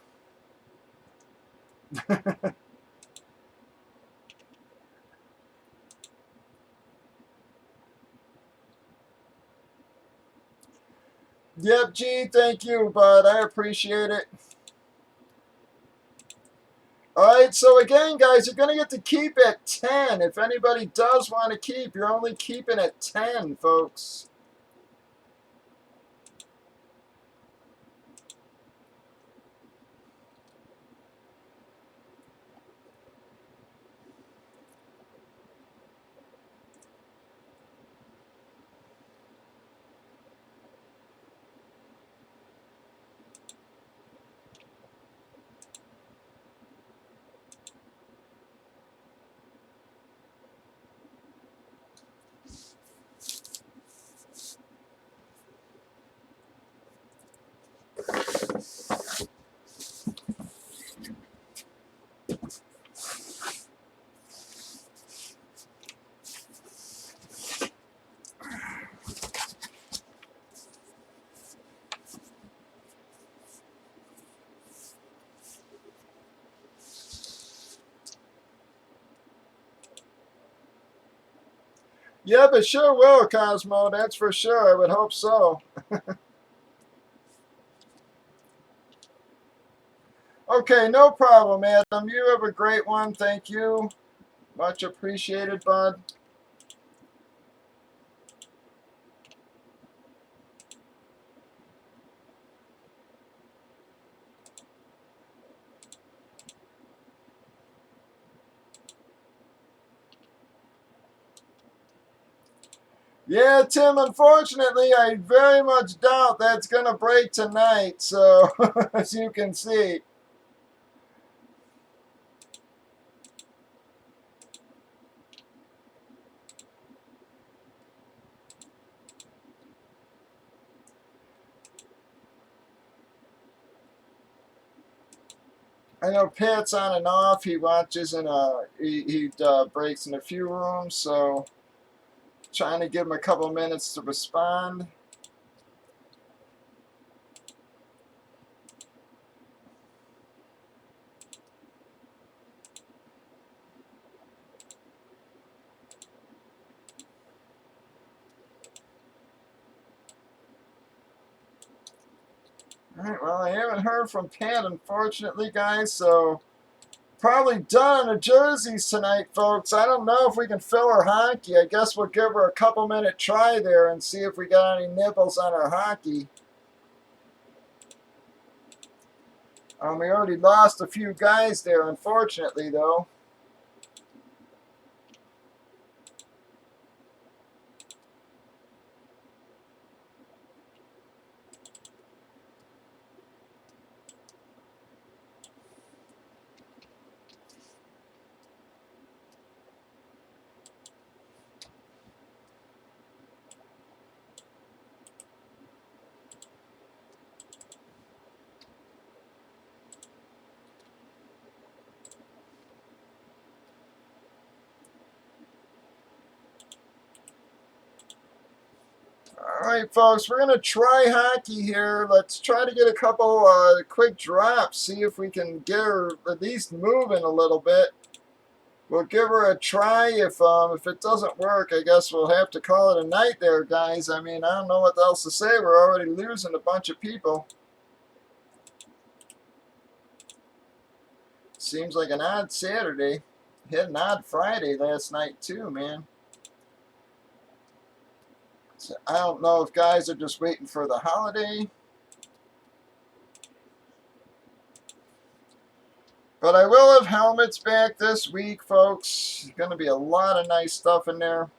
Yep, G, thank you, bud. I appreciate it. Alright, so again, guys, you're going to get to keep at 10. If anybody does want to keep, you're only keeping at 10, folks. Yep, it sure will, Cosmo. That's for sure. I would hope so. Okay, no problem, Adam. You have a great one. Thank you. Much appreciated, bud. Yeah, Tim, unfortunately, I very much doubt that's going to break tonight. So, as you can see. I know Pat's on and off. He watches and he breaks in a few rooms. So, trying to give him a couple minutes to respond. Alright, well, I haven't heard from Pat, unfortunately, guys, so probably done on the jerseys tonight, folks. I don't know if we can fill her hockey. I guess we'll give her a couple-minute try there and see if we got any nibbles on our hockey. We already lost a few guys there, unfortunately, though. Alright, folks, we're going to try hockey here. Let's try to get a couple quick drops, see if we can get her at least moving a little bit. We'll give her a try. If it doesn't work, I guess we'll have to call it a night there, guys. I mean, I don't know what else to say. We're already losing a bunch of people. Seems like an odd Saturday. Hit an odd Friday last night, too, man. So I don't know if guys are just waiting for the holiday. But I will have helmets back this week, folks. Going to be a lot of nice stuff in there.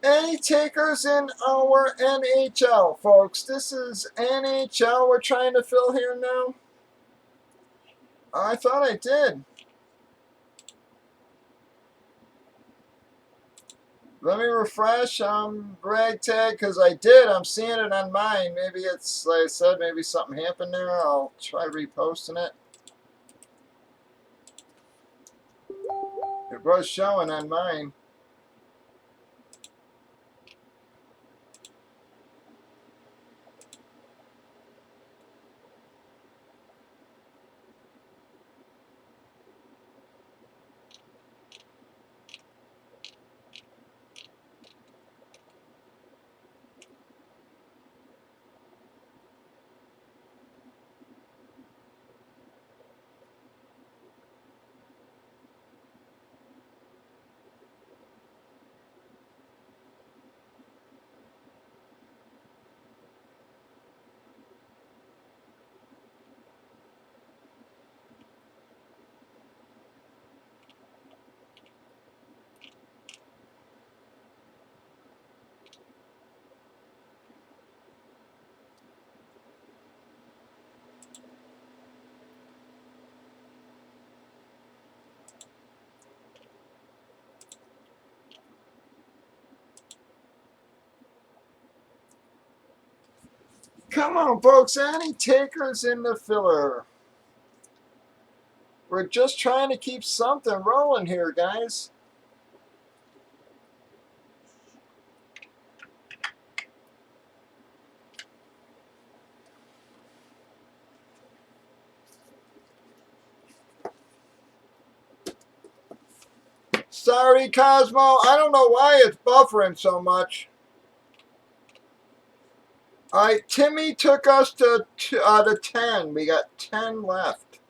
Any takers in our NHL, folks? This is NHL we're trying to fill here now. I thought I did. Let me refresh brag tag, because I did. I'm seeing it on mine. Maybe it's, like I said, maybe something happened there. I'll try reposting it. It was showing on mine. Come on, folks. Any takers in the filler? We're just trying to keep something rolling here, guys. Sorry, Cosmo. I don't know why it's buffering so much. All right, Timmy took us to 10. We got 10 left.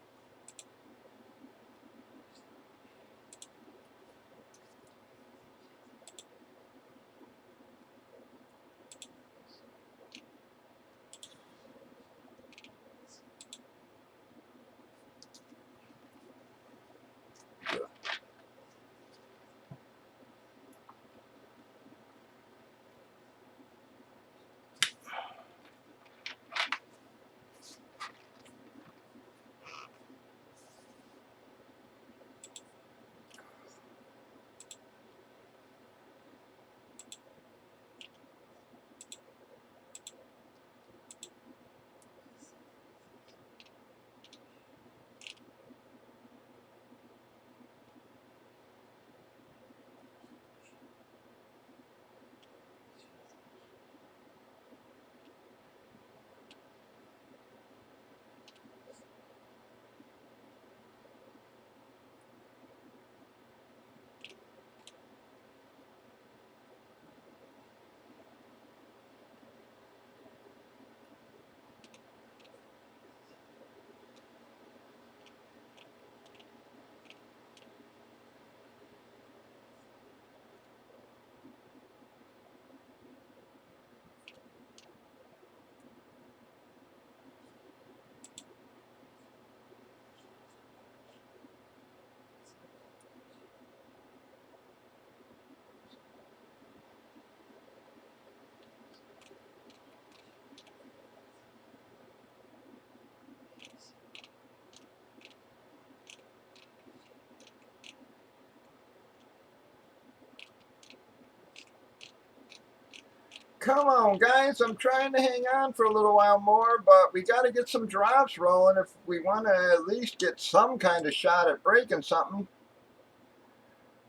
Come on, guys. I'm trying to hang on for a little while more, but we got to get some drops rolling if we want to at least get some kind of shot at breaking something.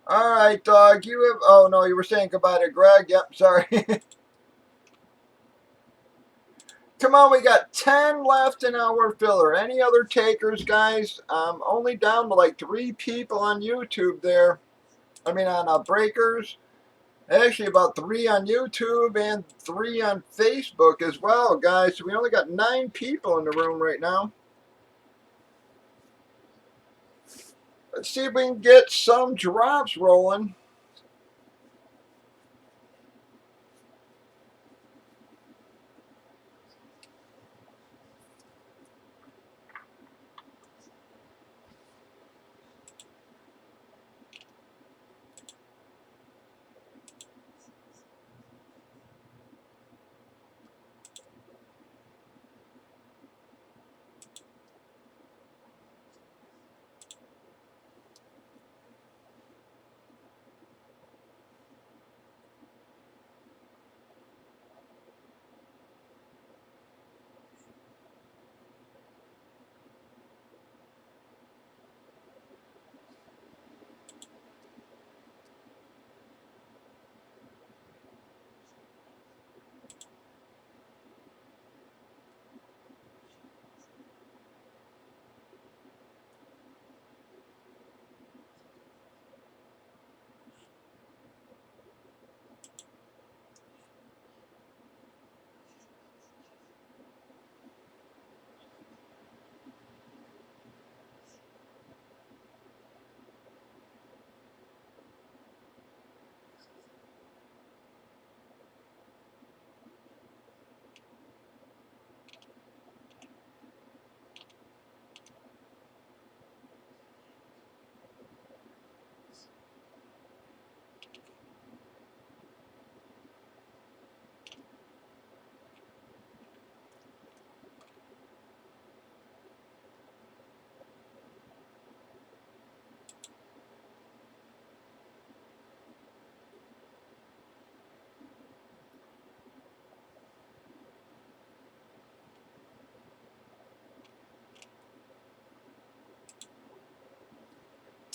All right, dog. You have. Oh, no, you were saying goodbye to Greg. Yep, sorry. Come on, we got 10 left in our filler. Any other takers, guys? Only down to like 3 people on YouTube there. I mean, on breakers. Actually, about 3 on YouTube and 3 on Facebook as well, guys. So we only got 9 people in the room right now. Let's see if we can get some drops rolling.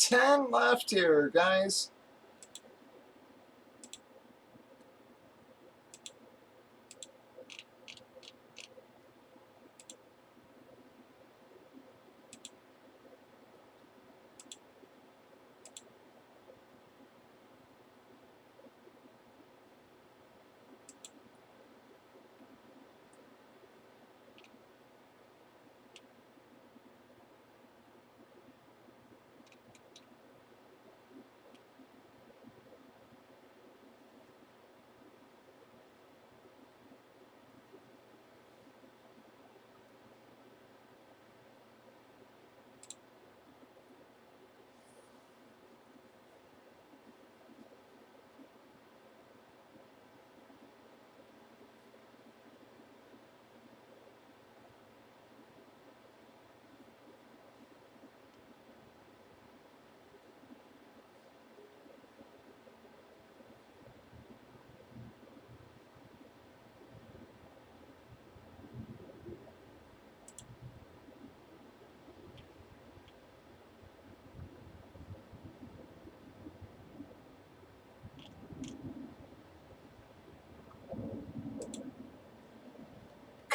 10 left here, guys.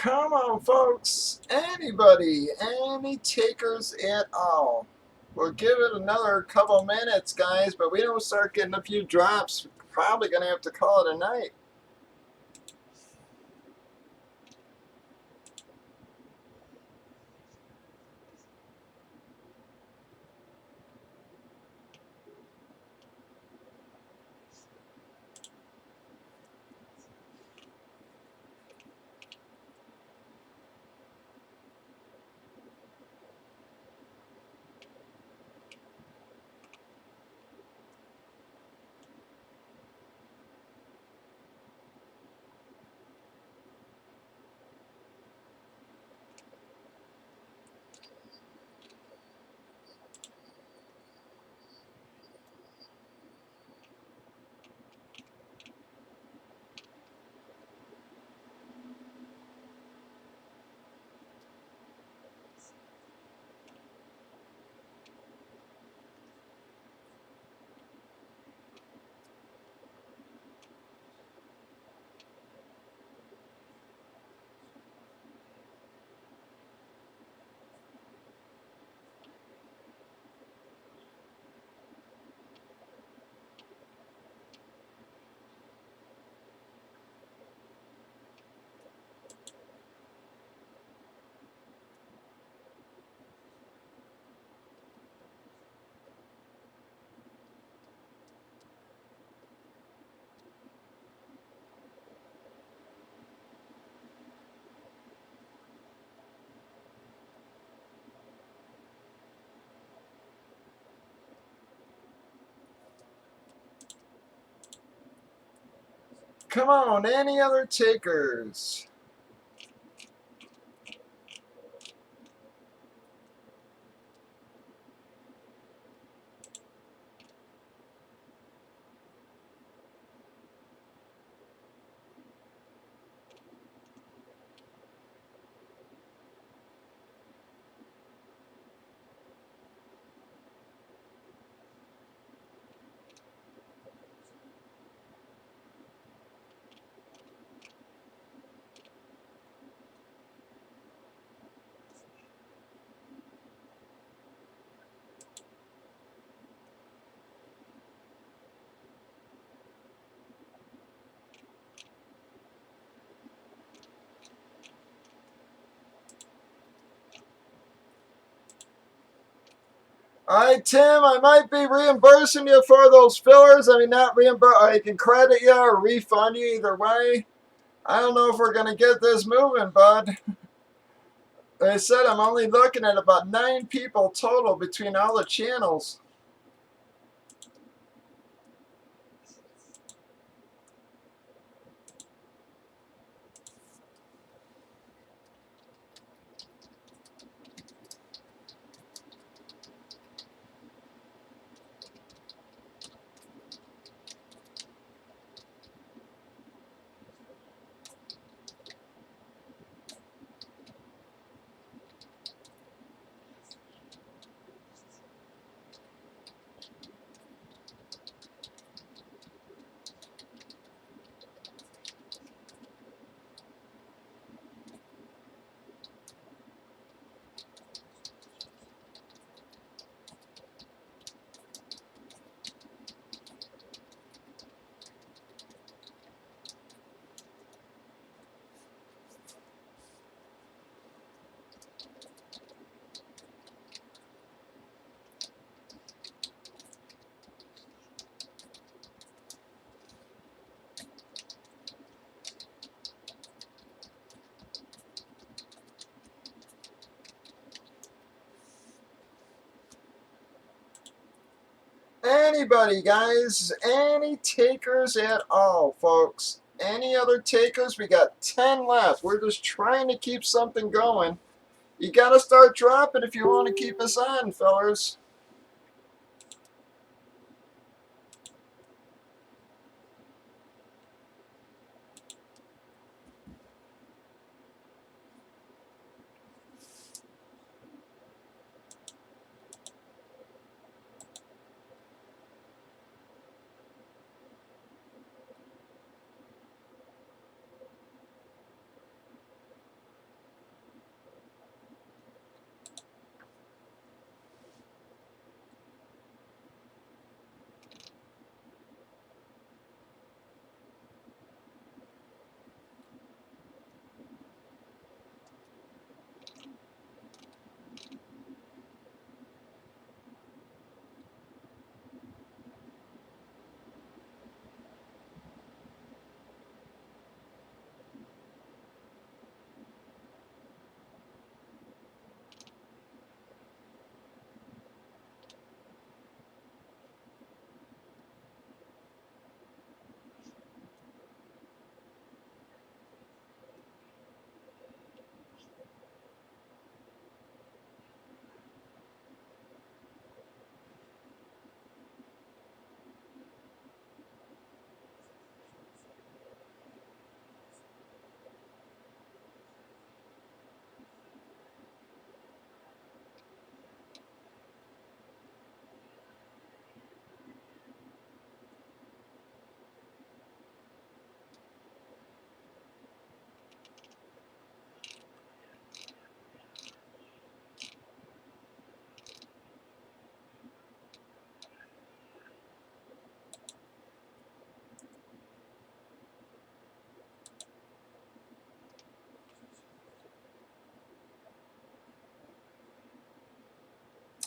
Come on, folks. Anybody, any takers at all? We'll give it another couple minutes, guys, but we don't start getting a few drops. We're probably going to have to call it a night. Come on, any other takers? All right, Tim, I might be reimbursing you for those fillers. I mean, not reimburse. I can credit you or refund you either way. I don't know if we're going to get this moving, bud. Like I said, I'm only looking at about 9 people total between all the channels. Anybody, guys? Any takers at all, folks? Any other takers? We got 10 left. We're just trying to keep something going. You gotta start dropping if you want to keep us on, fellers.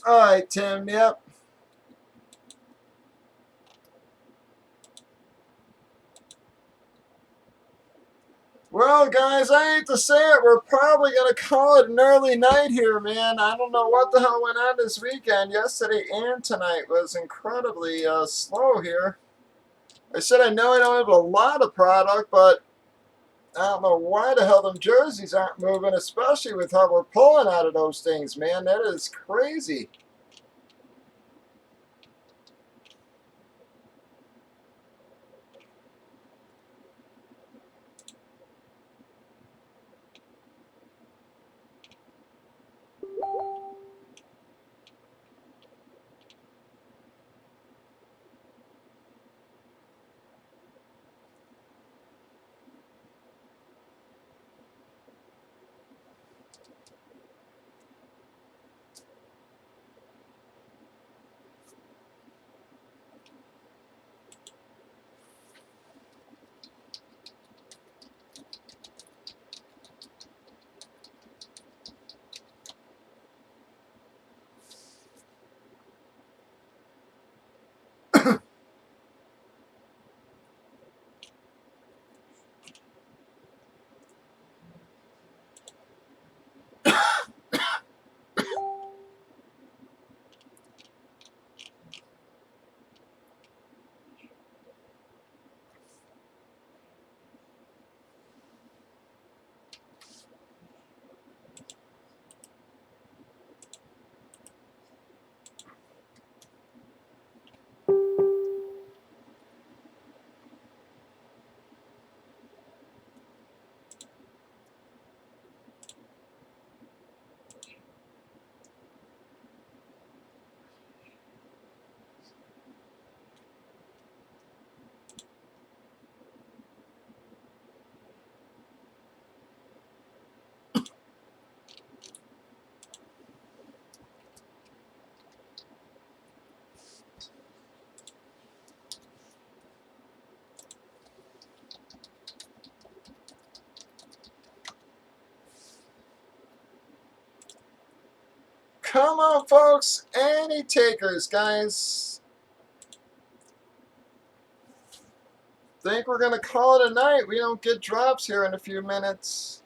Alright, Tim, yep. Well, guys, I hate to say it, we're probably going to call it an early night here, man. I don't know what the hell went on this weekend. Yesterday and tonight was incredibly slow here. I said I know I don't have a lot of product, but I don't know why the hell them jerseys aren't moving, especially with how we're pulling out of those things, man. That is crazy. Come on, folks. Any takers, guys? Think we're going to call it a night. We don't get drops here in a few minutes.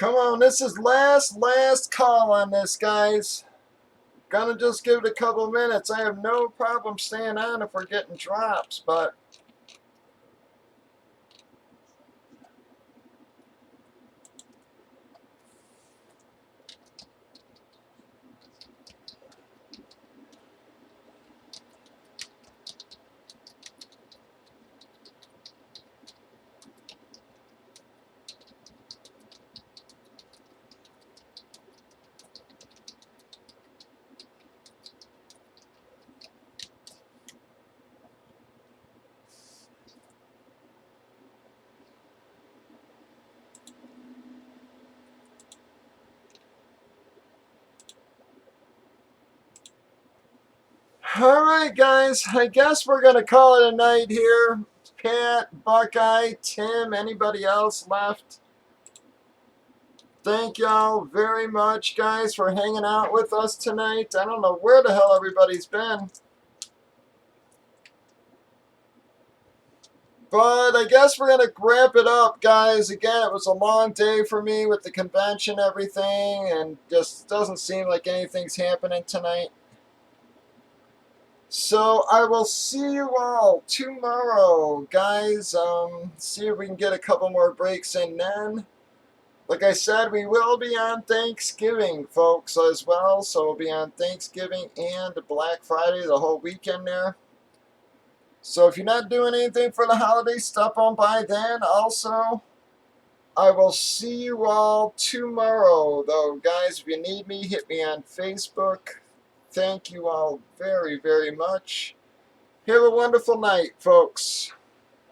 Come on, this is last call on this, guys. Gonna just give it a couple minutes. I have no problem staying on if we're getting drops, but alright, guys. I guess we're gonna call it a night here. Pat, Buckeye, Tim, anybody else left? Thank y'all very much, guys, for hanging out with us tonight. I don't know where the hell everybody's been. But I guess we're going to wrap it up, guys. Again, it was a long day for me with the convention and everything, and just doesn't seem like anything's happening tonight. So I will see you all tomorrow, guys. See if we can get a couple more breaks in then. Like I said, we will be on Thanksgiving, folks, as well. So we'll be on Thanksgiving and Black Friday the whole weekend there. So if you're not doing anything for the holidays, stop on by then. Also, I will see you all tomorrow, though, guys. If you need me, hit me on Facebook. Thank you all very, very much. Have a wonderful night, folks.